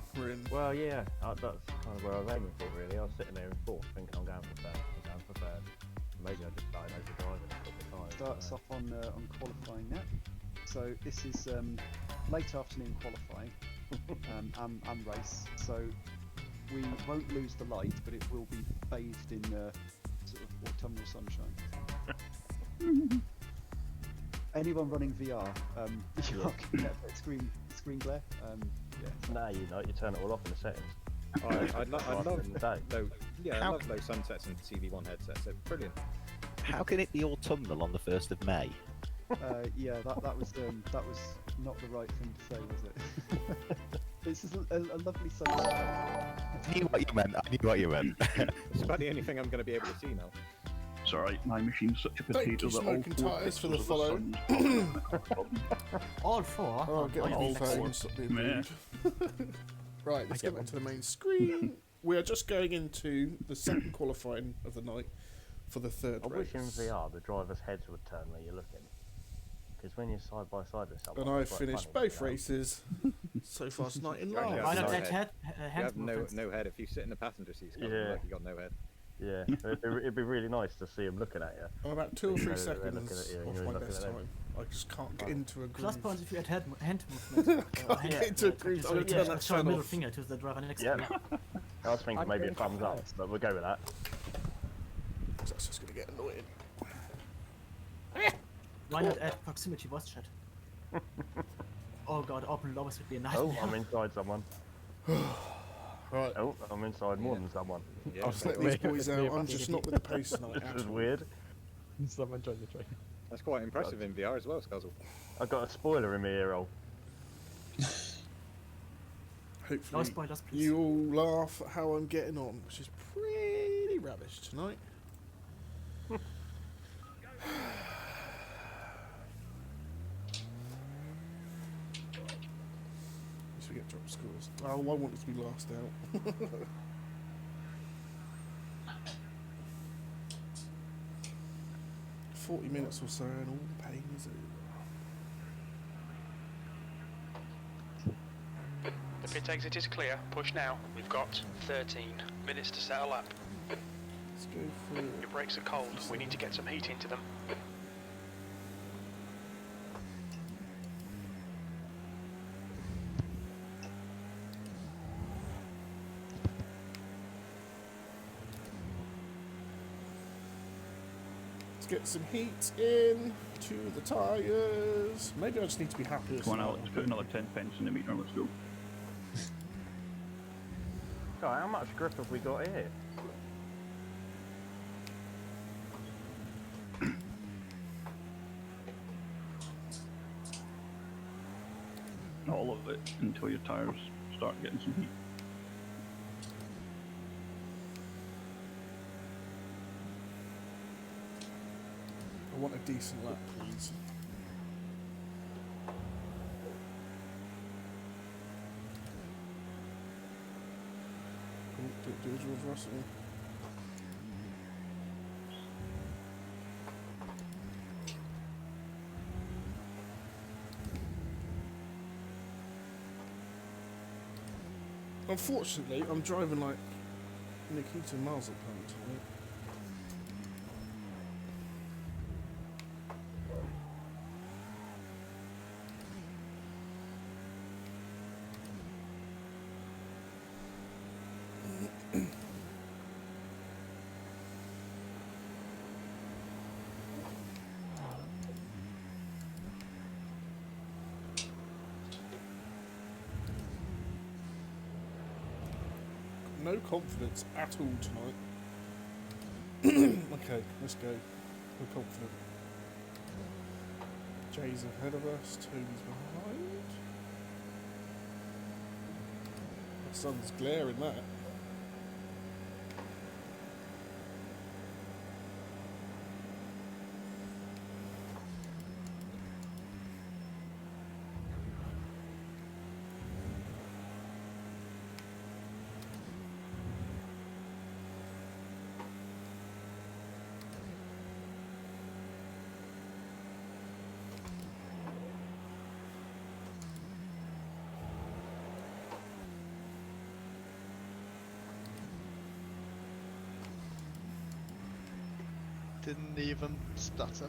Well, yeah, that's kind of where I was aiming for, really. I was sitting there in 4th, thinking I'm going for 3rd. Maybe I just started over driving a couple of times. Starts off on qualifying now. So this is late afternoon qualifying and race. So we won't lose the light, but it will be bathed in sort of autumnal sunshine. Anyone running VR, you can't get screen glare. Yeah. No, you turn it all off in the settings. I love low sunsets and TV1 headsets. They're brilliant. How can it be autumnal on the 1st of May? Yeah, that was not the right thing to say, was it? This is a lovely sunset. I knew what you meant. It's about the only thing I'm going to be able to see now. It's alright, my machine's such a potato Thank you, that all Smoking 4 Tires, for the pixels follow. of the sun. All 4? Oh, get on all the phone, stop being rude. Right, let's get back to the main screen. We are just going into the second qualifying of the night for the 3rd I race. wish in VR the driver's heads would turn where you're looking. Because when you're side by side with someone, And I've it's quite finished funny, both races so far tonight in You last. have Why not no that head. hand You have movements? no head. If you sit in the passenger seat, it's Yeah. like you got no head. Yeah, it'd be really nice to see him looking at you. I'm about 2 or You 3 know that they're seconds looking at you and off you're my looking best at them. time. I just can't get into a groove. Plus points if you had hand movement. Can't get into a groove. I'm going to turn that show a fan middle off. finger to the driver next Yeah. to you. I was thinking maybe a thumbs up, but we'll go with that. That's just going to get annoying. Why not add proximity voice chat? Oh god, open lobbies would be a nightmare. Oh, I'm inside someone. Right. Oh, I'm inside more than someone. I'll just let these boys out. I'm just not with the pace tonight. This is weird. Someone joined the train. That's quite impressive in VR as well, Scuzzle. I got a spoiler in my ear roll. Hopefully, No spoilers, please. you all laugh at how I'm getting on, which is pretty rubbish tonight. We get drop scores. Oh, I want it to be last out. 40 minutes or so, and all the pain is over. The pit exit is clear. Push now. We've got 13 minutes to set a lap. Let's go for. Your brakes are cold. We need to get some heat into them. Get some heat in to the tyres. Maybe I just need to be happy. Come on, Alex, put another 10 pence in the meter, let's go. God, how much grip have we got here? Not all of it until your tyres start getting some heat. I want a decent lap, please. Oh, don't do it, George Russell. Unfortunately, I'm driving like Nikita Mazepin tonight. No confidence at all tonight. Okay, let's go. We're confident. Jay's ahead of us, Toby's behind. The sun's glaring that. Didn't even stutter.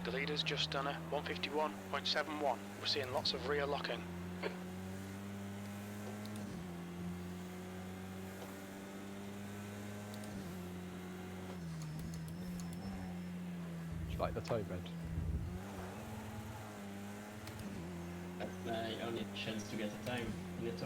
The leader's just done a 151.71. We're seeing lots of rear locking. Just like the toe bed. That's my only chance to get a time in the toe.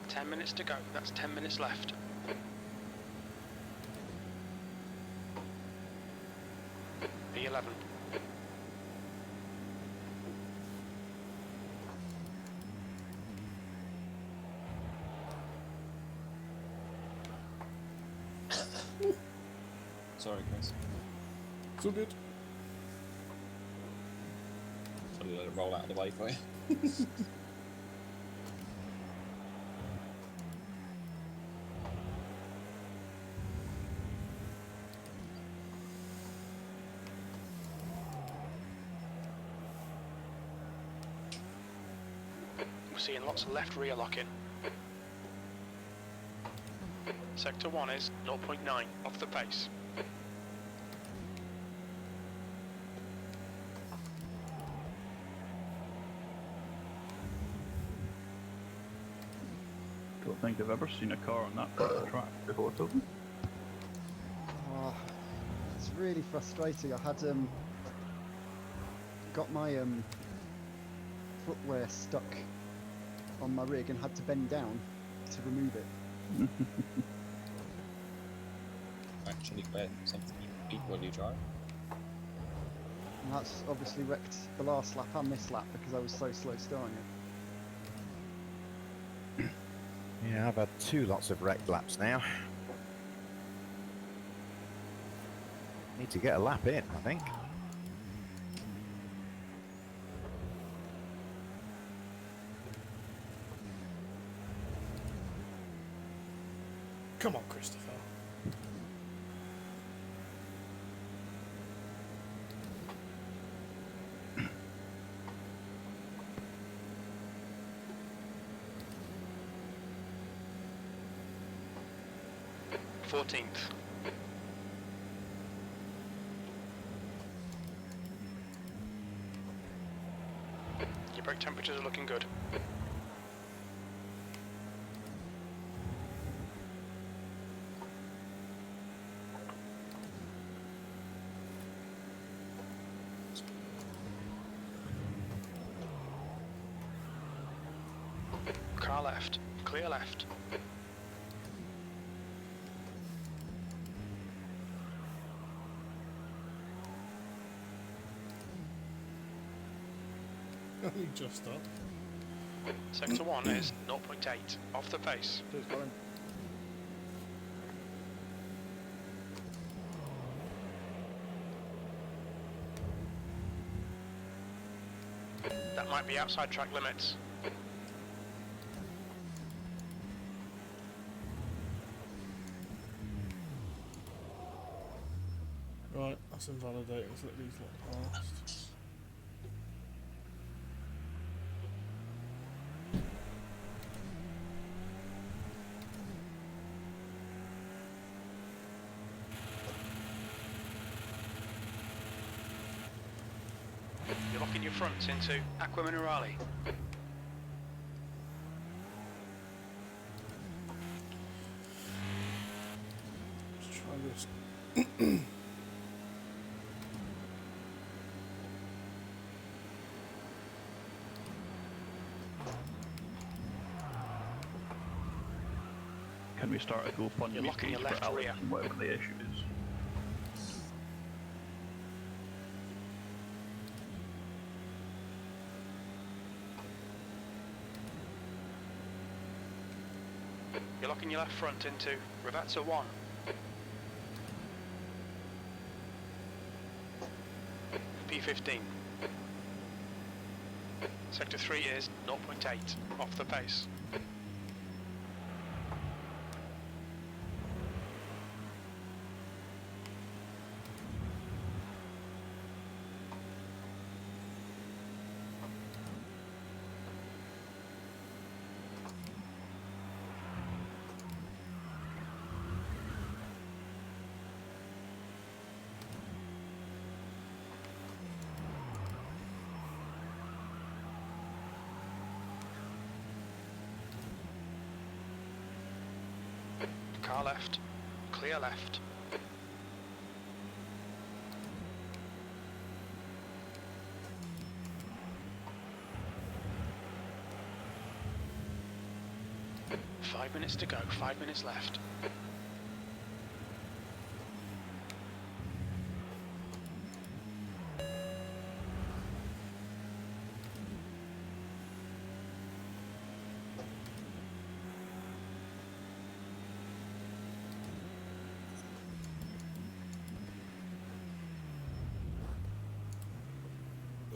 Ten minutes to go. That's 10 minutes left. V11. Sorry, Chris. It's all good. Probably let it roll out of the way for you. We're seeing lots of left rear locking. Sector 1 is 0.9 off the pace. Don't think I've ever seen a car on that part of the track before, Toby. Oh, it's really frustrating. I had got my footwear stuck on my rig and had to bend down to remove it. Actually, wear something equally dry. And that's obviously wrecked the last lap and this lap because I was so slow starting it. Yeah, I've had 2 lots of wrecked laps now. Need to get a lap in, I think. Come on, Christopher. Fourteenth. Your brake temperatures are looking good. Car left. Clear left. You just stopped. Sector 1 is 0.8, off the pace. Who's going? That might be outside track limits. Right, that's invalidating. Let's let these lot past. You're locking your fronts into Aqua Minerale. Let's try this. Can we start a GoFundMe You're locking page your left for Alex rear. and whatever the issue is? You're locking your left front into Ravazza 1. P15. Sector 3 is 0.8, off the pace. Car left, clear left. Five minutes to go, 5 minutes left.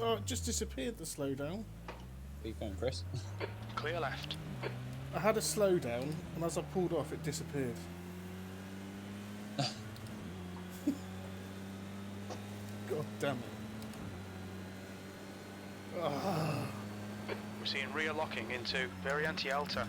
Oh, it just disappeared, the slowdown. Where you going, Chris? Clear left. I had a slowdown, and as I pulled off, it disappeared. God damn it. Ah. We're seeing rear locking into Variante Alta.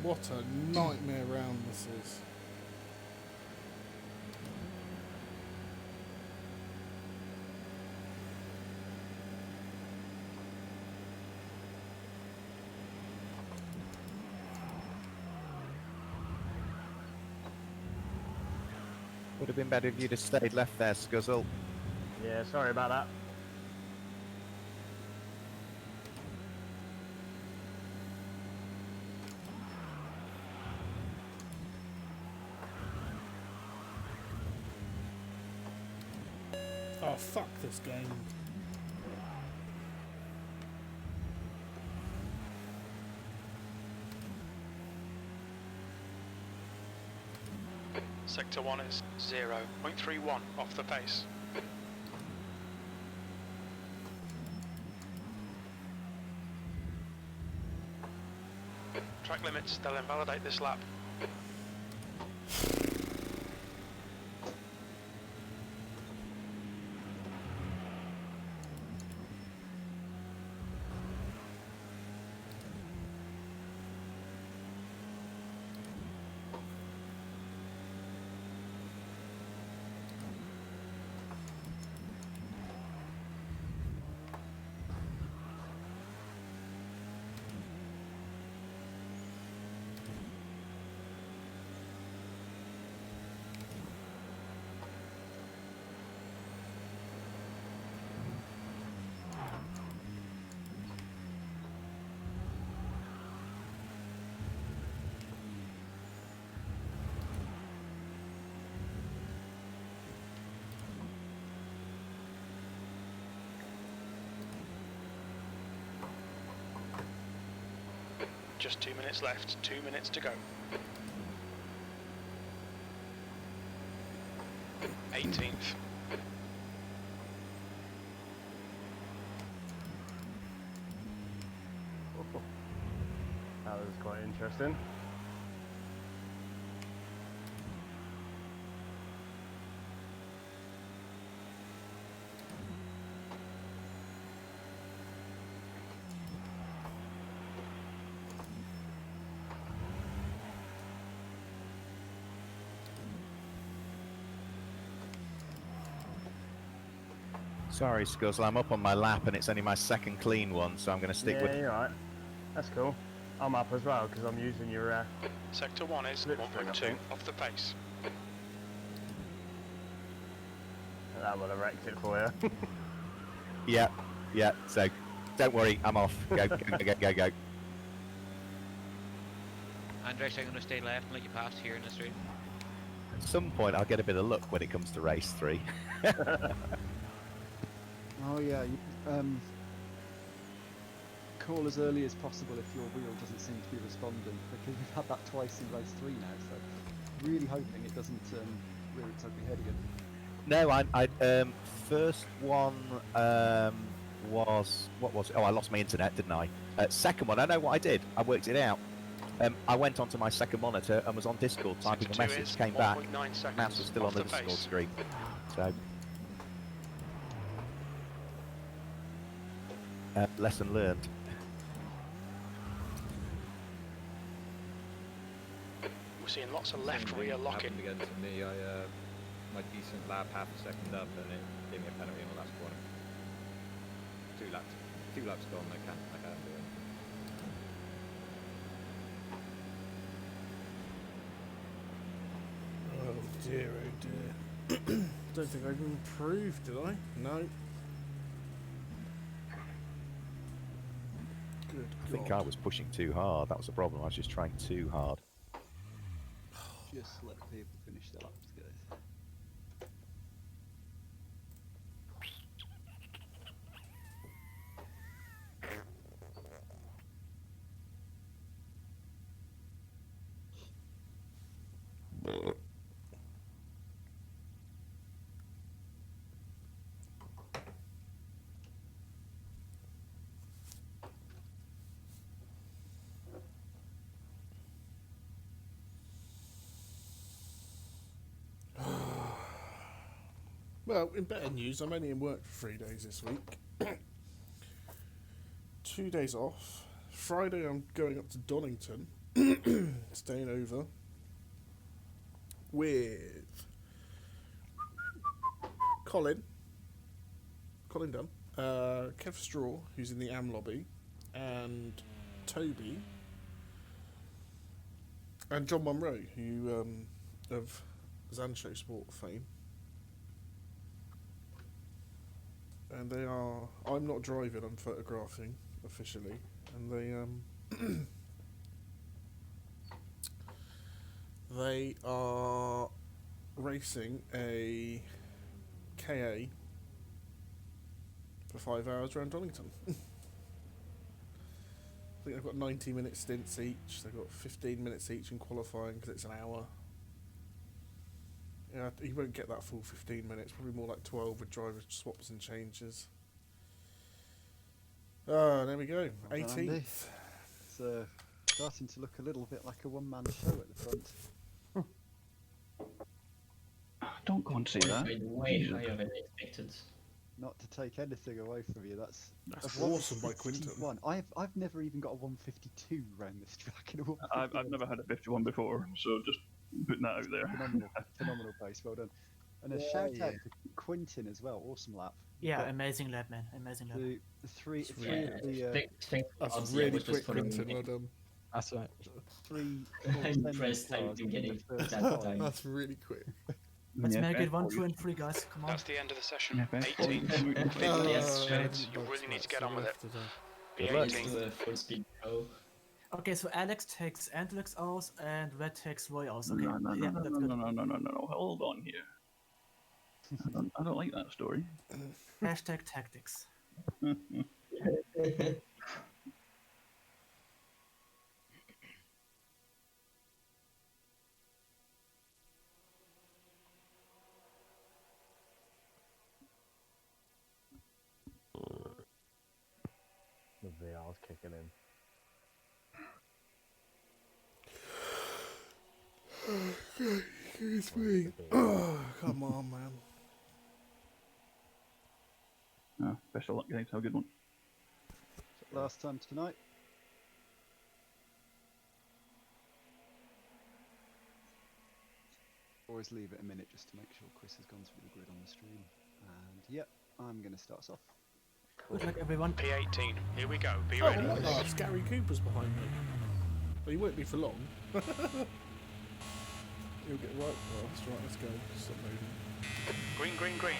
What a nightmare round this is. Would have been better if you'd have stayed left there, Scuzzle. Yeah, sorry about that. Oh, fuck this game. Sector 1 is 0.31 off the pace. Track limits, they'll invalidate this lap. Just 2 minutes left, 2 minutes to go. 18th. That was quite interesting. Sorry, Scuzzle, I'm up on my lap and it's only my second clean one, so I'm going to stick Yeah, with... you're right. That's cool. I'm up as well because I'm using your. Sector 1 is 1.2 off the pace. That would have wrecked it for you. Yeah, yeah, so don't worry, I'm off. Go, go, go, go, go. Andres, I'm going to stay left and let you pass here in the straight. At some point, I'll get a bit of luck when it comes to race 3. Oh yeah, you, call as early as possible if your wheel doesn't seem to be responding, because we've had that twice in race 3 now, so really hoping it doesn't rear its ugly head again. No, first one was, what was it? Oh, I lost my internet, didn't I? Second one, I know what I did. I worked it out. I went onto my second monitor and was on Discord typing a message, came back, mouse was still on the Discord screen. So, lesson learned. We're seeing lots of left rear locking. Happened again to me. My decent lap half a second up, and it gave me a penalty in the last corner. 2 laps gone. I can't do it. Oh dear, oh dear. Don't think I've improved, did I? No. Good I think I was pushing too hard. That was the problem. I was just trying too hard. Just let people finish their laps, guys. Well, in better news, I'm only in work for 3 days this week. 2 days off. Friday, I'm going up to Donington, staying over with Colin Dunn, Kev Straw, who's in the AM lobby, and Toby, and John Munro, who of Zancho Sport fame. And they are. I'm not driving. I'm photographing officially, and they are racing a KA for 5 hours around Donington. I think they've got 90-minute stints each. They've got 15 minutes each in qualifying because it's an hour. Yeah, he won't get that full 15 minutes. Probably more like 12 with driver swaps and changes. Oh, there we go. Well done, Andy. 18th. It's starting to look a little bit like a one-man show at the front. Don't go and say that. Way higher than expected. Not to take anything away from you, that's awesome by Quinton. I've never even got a 152 round this track in a 151. I've never had a 51 before, so just putting that out there. Phenomenal pace, well done. And a shout out to Quinton as well, awesome lap. Yeah, amazing lap, man, amazing lap. The three of the that's really quick, Quinton. Well done. That's right. 3 I'm impressed I've been getting that time. That's really quick. Let's make it 1, 2, and 3, guys. Come on. That's the end of the session. 18th. 15 minutes. You really need to get on with it. P18. Full speed go. Okay, so Alex takes Antelix out and Red takes Roy out. Okay, No, yeah, that's good. No. Hold on here. I don't like that story. Hashtag tactics. The VR's kicking in. Excuse me. Oh, come on, man. No, best of luck, guys. Have a good one. Last time tonight. Always leave it a minute just to make sure Chris has gone through the grid on the stream. And yep, I'm going to start us off. Good luck, everyone. P18. Here we go. Be Oh, ready. oh, Gary Cooper's behind me. But he won't be for long. He'll get right. Oh, that's right. Let's go. Stop moving. Green.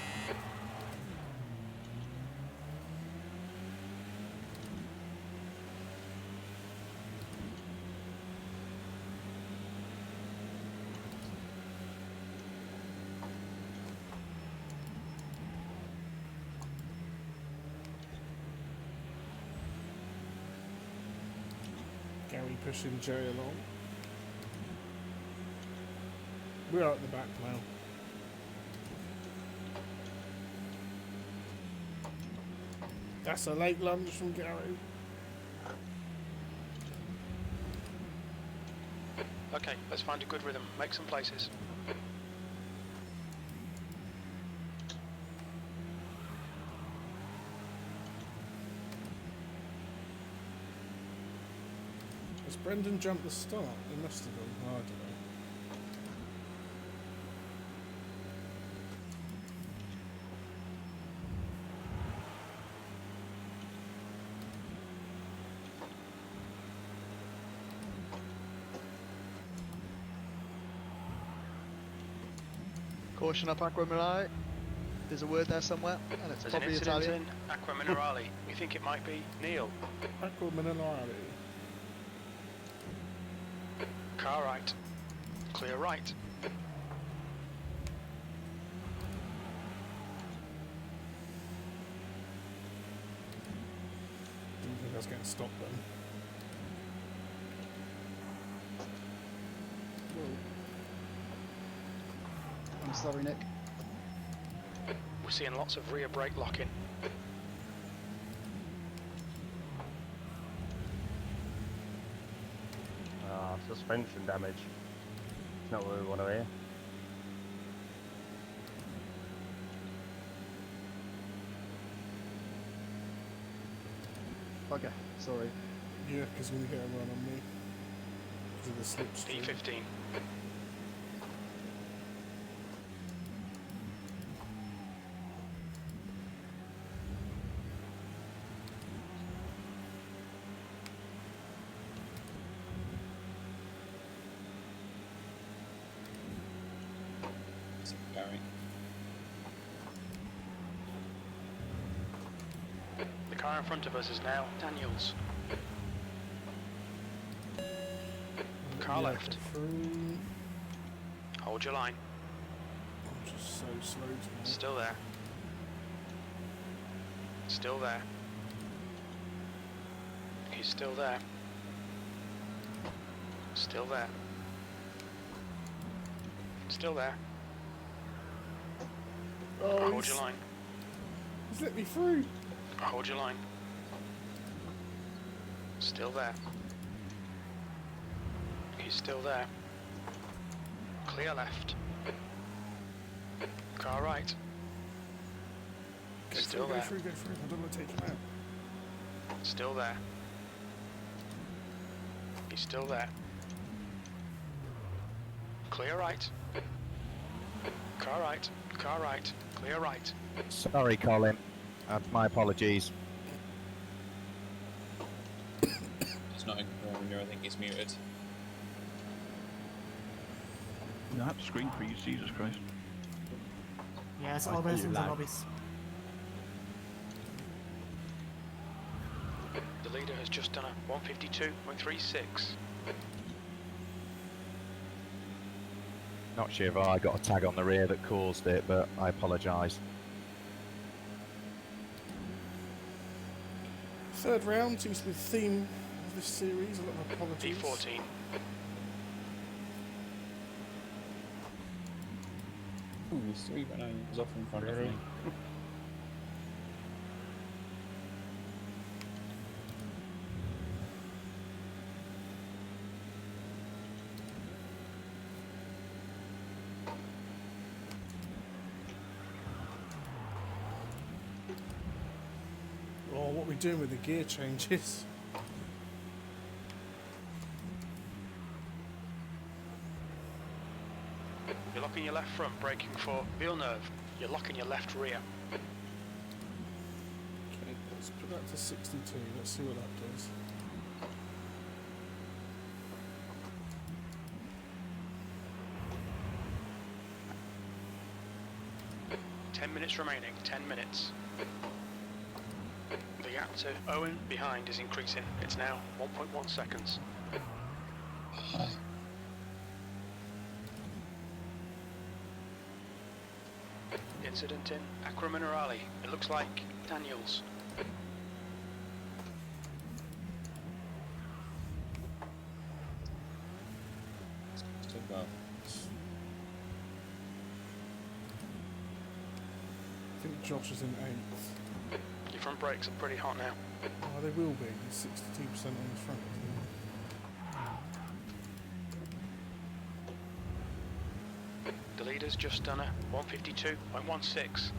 Gary pushing Jay along. We're out the back now. That's a late lunge from Gary. Okay, let's find a good rhythm. Make some places. Has Brendan jumped the start? He must have done. Oh, I don't know. Caution up Aqua Minerale. There's a word there somewhere, and it's There's an probably incident Italian. in Aqua Minerale. We think it might be Neil. Aqua Minerale. Car right. Clear right. Didn't think I was getting stopped then. I'm sorry, Nick. We're seeing lots of rear brake locking. Suspension damage. It's not what we want to hear. Bugger, sorry. Yeah, because when you get a run on me. Because of the slipstream. P15. Gary. The car in front of us is now Daniels. Car left. Through. Hold your line. I'm just so slow tonight. Still there. Still there. He's still there. Still there. Still there. Oh, Hold your line. He's let me through. Hold your line. Still there. He's still there. Clear left. Car right. Still there. Go through. I don't want to take him out. Still there. He's still there. Clear right. Car right. Car right. Clear right. Sorry, Colin. My apologies. He's not ignoring you. I think he's muted. That screen for you, Jesus Christ. Yeah, it's always in the lobbies. The leader has just done a 152.36. Not sure if I got a tag on the rear that caused it, but I apologise. Third round seems to be the theme of this series. A lot of apologies. D14. Ooh, he's 3 right now. He was off in front of me. Oh, what are we doing with the gear changes? You're locking your left front, braking for Villeneuve. You're locking your left rear. Okay, let's put that to 62. Let's see what that does. Minutes remaining. 10 minutes. The gap to Owen behind is increasing. It's now 1.1 seconds. Incident in Acqua Minerale. It looks like Daniels. Still well. I think Josh is in 8th. Your front brakes are pretty hot now. Oh, they will be. He's 62% on his front. The leader's just done a 152.16.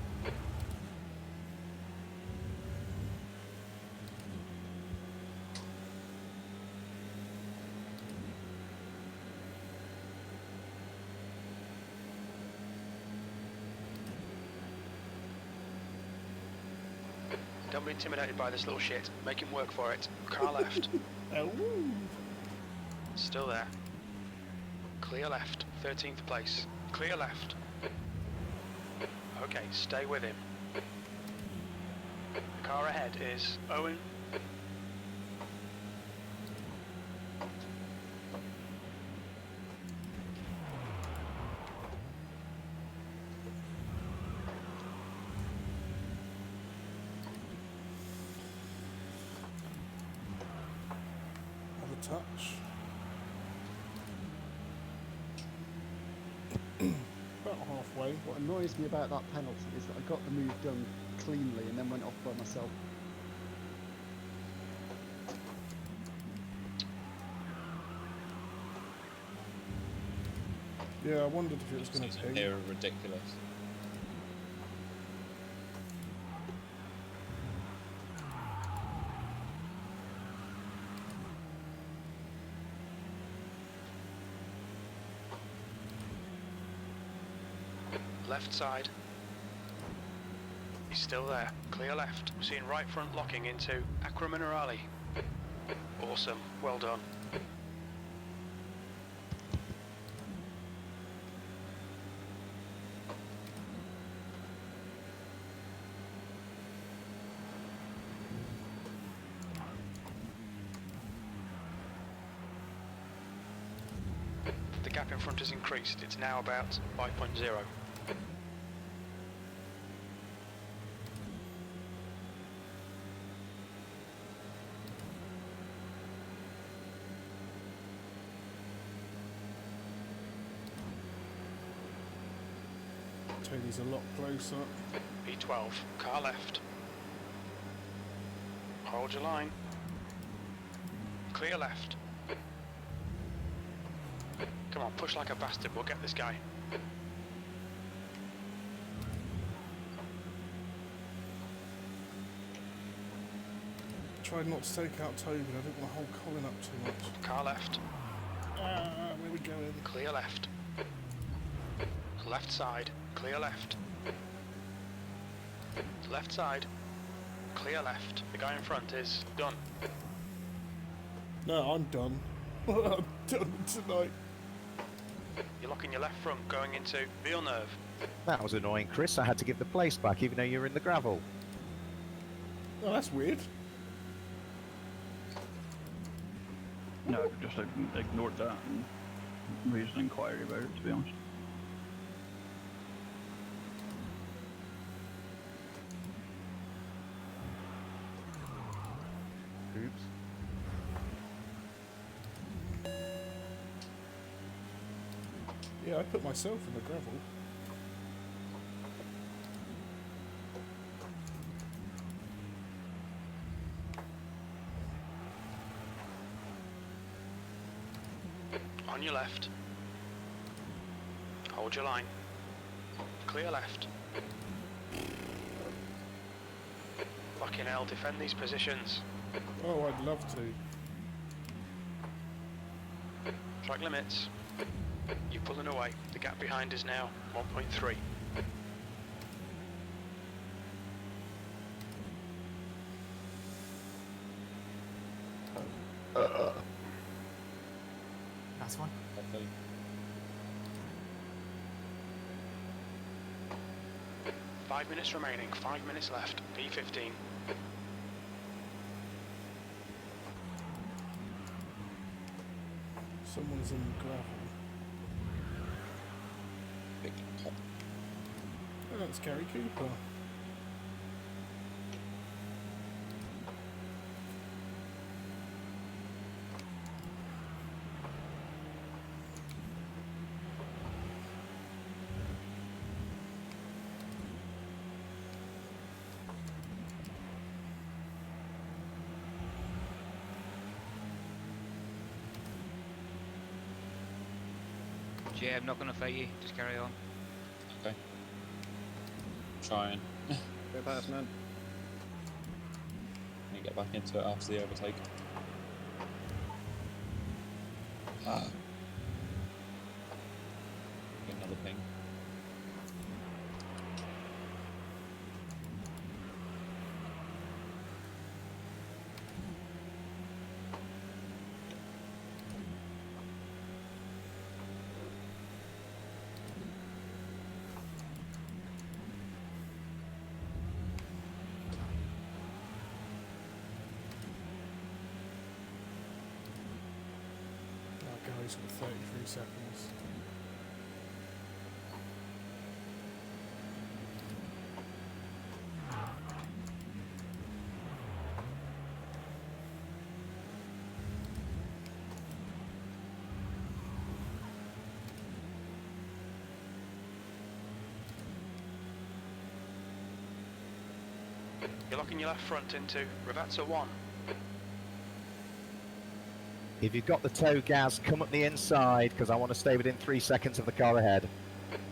Don't be intimidated by this little shit. Make him work for it. Car left. Still there. Clear left. 13th place. Clear left. Okay, stay with him. The car ahead is Owen. Touch. About halfway. What annoys me about that penalty is that I got the move done cleanly and then went off by myself. Yeah, I wondered if it was going to ping. They were ridiculous. Left side. He's still there. Clear left. We're seeing right front locking into Acqua Minerale. Awesome. Well done. The gap in front has increased. It's now about 5.0. Tony's a lot closer. B12, car left. Hold your line. Clear left. Come on, push like a bastard, we'll get this guy. Tried not to take out Toby, I didn't want to hold Colin up too much. Car left. Where we going? Clear left. Left side, clear left. Left side, clear left. The guy in front is done. No, I'm done. I'm done tonight. You're locking your left front going into Villeneuve. That was annoying, Chris. I had to give the place back even though you were in the gravel. Oh, that's weird. No, I've just ignored that and raised an inquiry about it, to be honest. Oops. Yeah, I put myself in the gravel. On your left. Hold your line. Clear left. Fucking hell, defend these positions. Oh, I'd love to. Track limits. You're pulling away. The gap behind is now 1.3. Last one. Okay. 5 minutes remaining, 5 minutes left. P15. Someone's in the gravel. Big pop. Oh, that's Gary Cooper. Jay, I'm not going to fight you. Just carry on. Okay. Trying. Go past, man. Can you get back into it after the overtake? Ah. Another ping. Gary's got 33 seconds. You're locking your left front into Ravazza 1. If you've got the tow, Gaz, come up the inside because I want to stay within 3 seconds of the car ahead.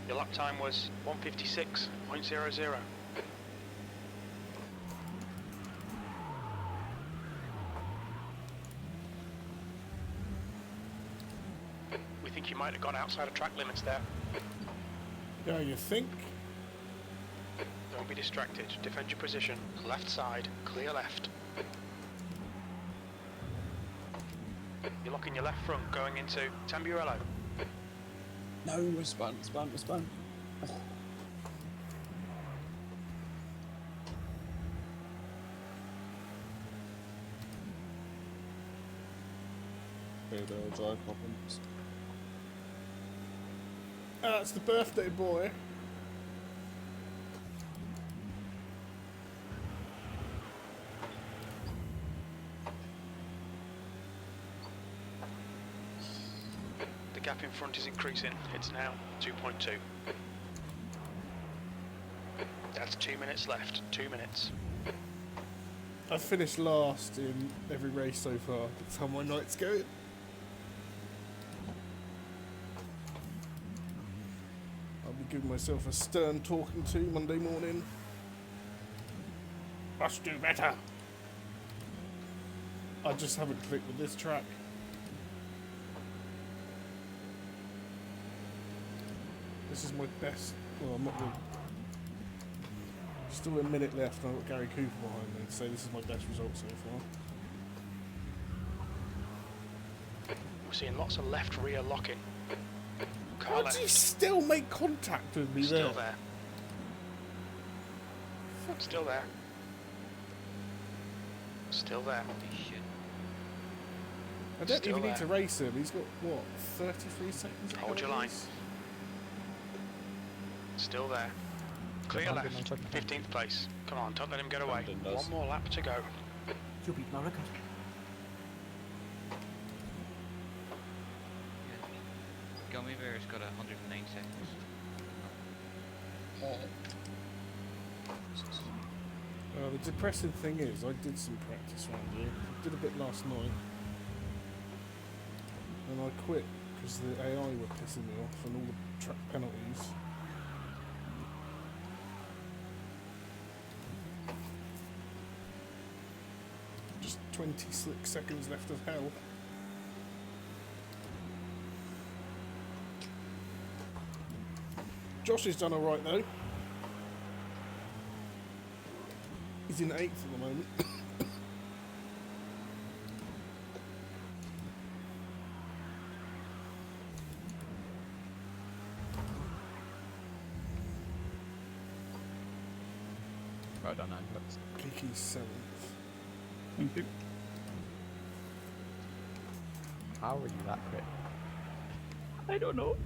Your lap time was 1:56.00. We think you might have gone outside of track limits there. Yeah, you think? Don't be distracted. Defend your position. Left side, clear left. You're locking your left front going into Tamburello. No, we're spun. Rear wheel drive problems. That's the birthday boy. The gap in front is increasing. It's now 2.2. That's 2 minutes left. 2 minutes. I've finished last in every race so far. That's how my night's going. I'll be giving myself a stern talking to Monday morning. Must do better. I just haven't clicked with this track. This is my best. Well, I'm not really. Still a minute left, and I've got Gary Cooper behind me, so this is my best result so far. We're seeing lots of left rear locking. Car How left. do you still make contact with me Still there? there. Still there. Still there. I don't Still even need there. to race him. He's got, what, 33 seconds? Hold your line. Still there. Clear left. 15th place. Come on, don't let him get away. One more lap to go. You beat my record. Gummy Bear's got 109 seconds. The depressing thing is, I did some practice round here. Did a bit last night. And I quit because the AI were pissing me off and all the track penalties. Just 26 seconds left of hell. Josh has done alright though. He's in 8th at the moment. Well done, Alex. Kicky's 7th. Thank you. How are you that quick? I don't know.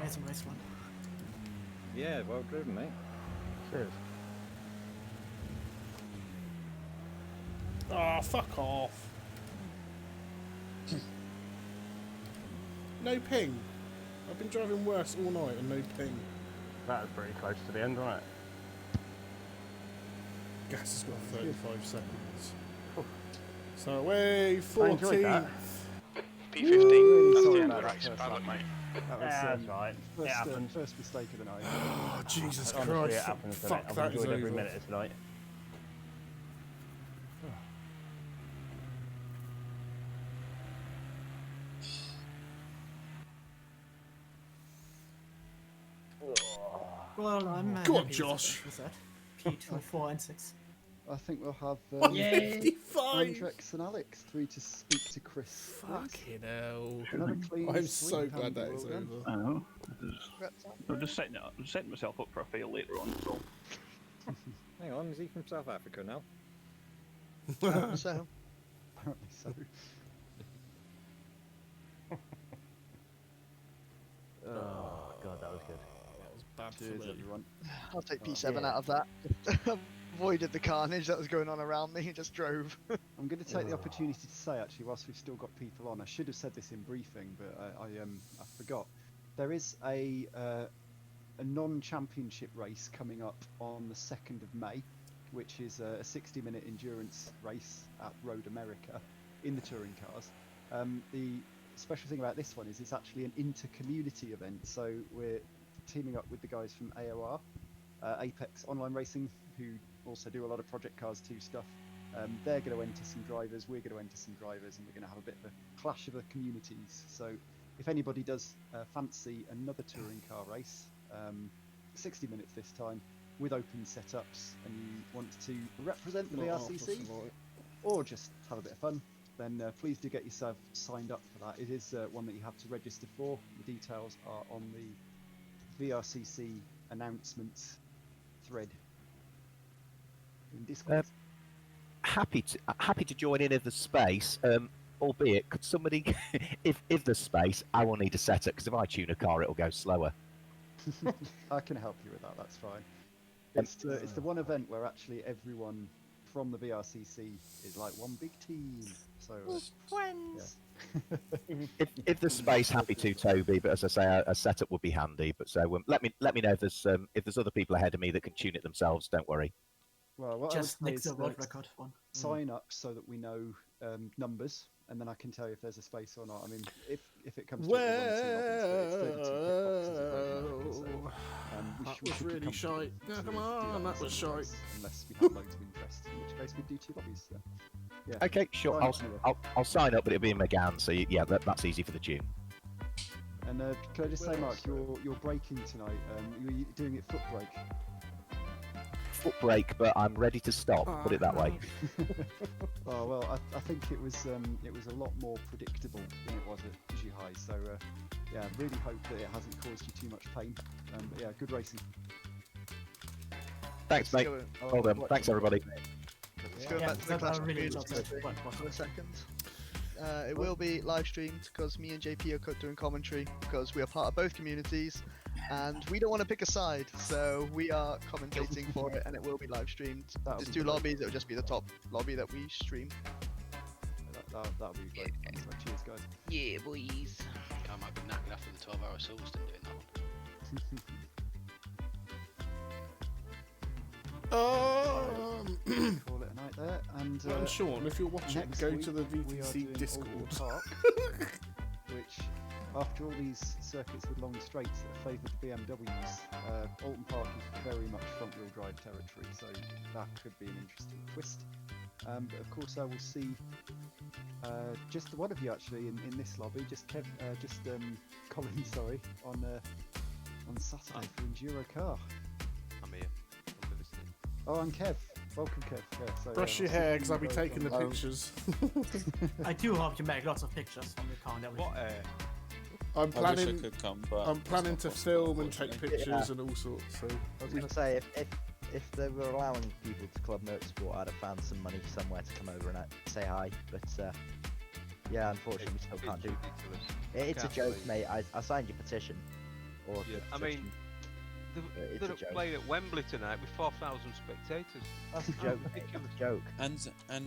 Amazing race one. Yeah, well driven, mate. Cheers. Ah, fuck off. No ping. I've been driving worse all night and no ping. That was pretty close to the end, wasn't it? Gas has got 35 seconds. So away, I enjoyed that. 14th. P15. Really That's sorry the end about of the that race. first Bad luck, lap. mate. That was Yeah, that's right. It first, happened. first mistake of the night. Oh, Jesus Honestly, Christ. it happens, doesn't Fuck, it? I've that is enjoyed every over. minute of tonight. Well, I'm Go on, happy Josh. with that. P2, 4, and 6. I think we'll have 155. Andrex and Alex through to speak to Chris. Fucking hell. Another clean I'm sweep, so glad Andy that is Wilson. over. I know. I'm just setting myself up for a fail later on. So. Hang on, is he from South Africa now? So. Apparently so. Oh, God, that was good. That was bad Cheers, for me. everyone. I'll take P7 out of that. Avoided the carnage that was going on around me and just drove. I'm going to take the opportunity to say, actually, whilst we've still got people on, I should have said this in briefing, but I forgot. There is a non-championship race coming up on the 2nd of May, which is a 60-minute endurance race at Road America in the touring cars. The special thing about this one is it's actually an inter-community event, so we're teaming up with the guys from AOR, Apex Online Racing, who also do a lot of Project Cars 2 stuff. They're going to enter some drivers, we're going to enter some drivers, and we're going to have a bit of a clash of the communities. So if anybody does fancy another touring car race, 60 minutes this time, with open setups, and you want to represent the VRCC, or just have a bit of fun, then please do get yourself signed up for that. It is one that you have to register for. The details are on the VRCC announcements thread in Discord. Happy to join in if there's space. Albeit, could somebody, if there's space, I will need a setup because if I tune a car, it'll go slower. I can help you with that. That's fine. It's the one event where actually everyone from the BRCC is like one big team. So friends. If there's space, happy to, Toby. But as I say, a setup would be handy. But so let me know if there's other people ahead of me that can tune it themselves. Don't worry. Well, what Just I would next say to is the world that record one. sign up so that we know numbers, and then I can tell you if there's a space or not. I mean, if it comes to it, we'll run 2 lobbies, but it's 32 pit boxes at the moment, so that we was should be really comfortable shite. Yeah, to come do on, that in was single shite. race, unless we have loads of interest, in which case we'd do 2 lobbies. So. Yeah. Okay, sure. Sign up anyway. I'll sign up, but it'll be in McGann. So yeah, that's easy for the tune. And can I just say, Mark, you're braking tonight. You're doing it foot brake. Foot brake, but I'm ready to stop. Put it that way. Oh well, I think it was a lot more predictable than it was at Zhuhai. So yeah, I really hope that it hasn't caused you too much pain. But yeah, good racing. Thanks, mate. Well done. Thanks, everybody. Let's go back to the clash for a second. It will be live streamed because me and JP are doing commentary because we are part of both communities and we don't want to pick a side, so we are commentating for it and it will be live streamed. There's 2 lobbies, it'll just be the top lobby that we stream. That'll be great. Thanks, mate. Cheers, guys. Yeah, boys. I might be knackered after the 12-hour Silverstone doing that one. Call it a night there. And Sean, if you're watching, next go week to the we are VTCC doing Discord. Oval Park, which, after all these circuits with long straights that favoured the BMWs, Alton Park is very much front-wheel drive territory, so that could be an interesting twist. But of course, I will see just one of you actually in this lobby, just Colin, sorry, on Saturday for Enduro Car. I'm here. I'm listening. Oh, and Kev. Welcome, Kev. Yeah, so, Brush your hair, because I'll be taking the pictures. I do hope you make lots of pictures from your car and everything. I'm I wish I planning. could come, but I'm planning to it's not possible, film and take pictures and all sorts. So I was going to say, if they were allowing people to Club Motorsport, I'd have found some money somewhere to come over and say hi. But yeah, unfortunately, we still can't do it. It's a joke, mate. I signed your petition. Or Yeah, I petition. mean, It's they're a joke. playing at Wembley tonight with 4,000 spectators. That's a joke, mate. That's a joke. And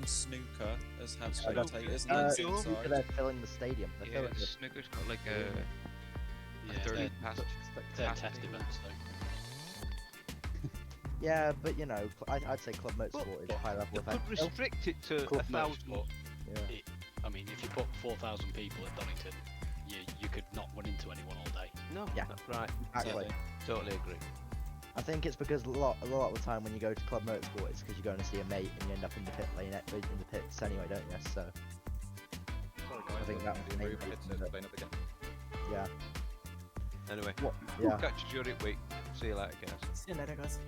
snooker has had Snooker. spectators and that's inside. They're filling the stadium. They're Yeah, filling the snooker's got like a Yeah, 30 they're- past. They're past test thing. events, though. Yeah, but you know, I'd say Club Motorsport is a high level They event. could restrict it to Club 1,000. Motorsport, Yeah. I mean, if you put 4,000 people at Donington, you could not run into anyone all day. No, Yeah. that's right. Exactly. Totally agree. I think it's because a lot of the time when you go to Club Motorsport, it's because you're going to see a mate and you end up in the pit lane, in the pits anyway, don't you? So Sorry, I guys. think that was the main Move reason. it to explain up again. Yeah. Anyway, Yeah. catch you during the week. See you later, guys. See you later, guys.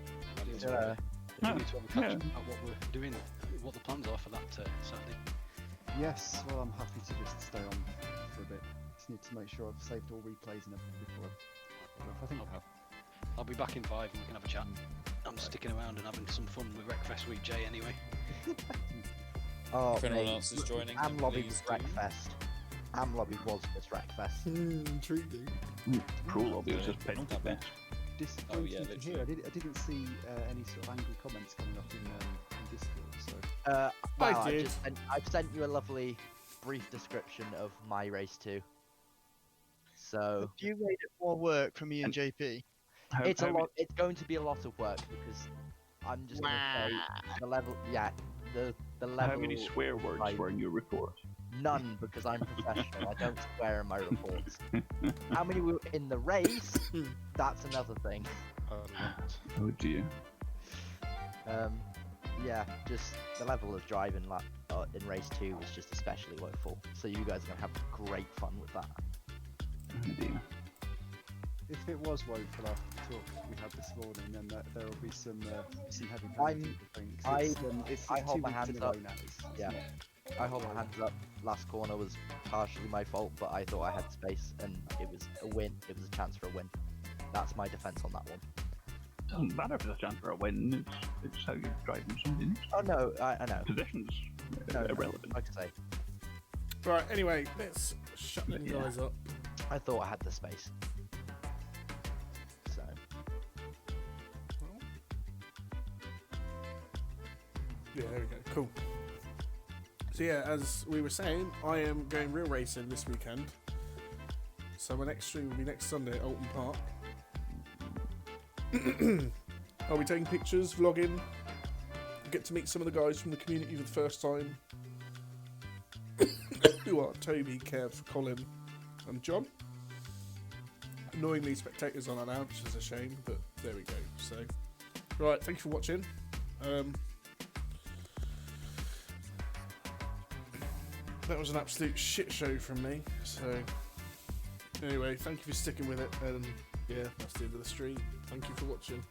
We need to Yeah. have a catch up about what we're doing, what the plans are for that Saturday. Yes, well, I'm happy to just stay on for a bit. Just need to make sure I've saved all replays and everything before I think I have. I'll be back in 5 and we can have a chat. I'm sticking around and having some fun with Wreckfest Week J anyway. Oh, If anyone mate, else is joining, Am then Lobby please was do. Wreckfest. Am Lobby was just Wreckfest. Intriguing. Pro Lobby was just pet the best. Disappointing yeah, to hear. I didn't see any sort of angry comments coming up in Discord. So Well, did. I've sent you a lovely brief description of my race too. So If you made it more work for me and JP, it's going to be a lot of work because I'm just going to say the level. Yeah, the level. How many swear words were in your report? None, because I'm professional. I don't swear in my reports. How many were in the race? That's another thing. Oh dear. Yeah, just the level of driving in race 2 was just especially woeful. So you guys are gonna have great fun with that. Oh dear. if it was woeful after the talk we had this morning, then there will be some heavy penalties. I hold my hands up. Now, Yeah, I hold my hands up. Last corner was partially my fault, but I thought I had space, and it was a win. It was a chance for a win. That's my defense on that one. Doesn't matter if it's a chance for a win. It's how you drive them. Oh no, I know. Positions irrelevant. Like I say. Right. Anyway, let's shut them guys up. I thought I had the space. So. Yeah, there we go. Cool. So yeah, as we were saying, I am going real racing this weekend. So my next stream will be next Sunday at Alton Park. I'll be taking pictures, vlogging, get to meet some of the guys from the community for the first time. Who are Toby, Kev, Colin and John. Annoyingly, spectators aren't allowed, which is a shame, but there we go. So, right, thank you for watching. That was an absolute shit show from me. So, anyway, thank you for sticking with it. And yeah, that's the end of the stream. Thank you for watching.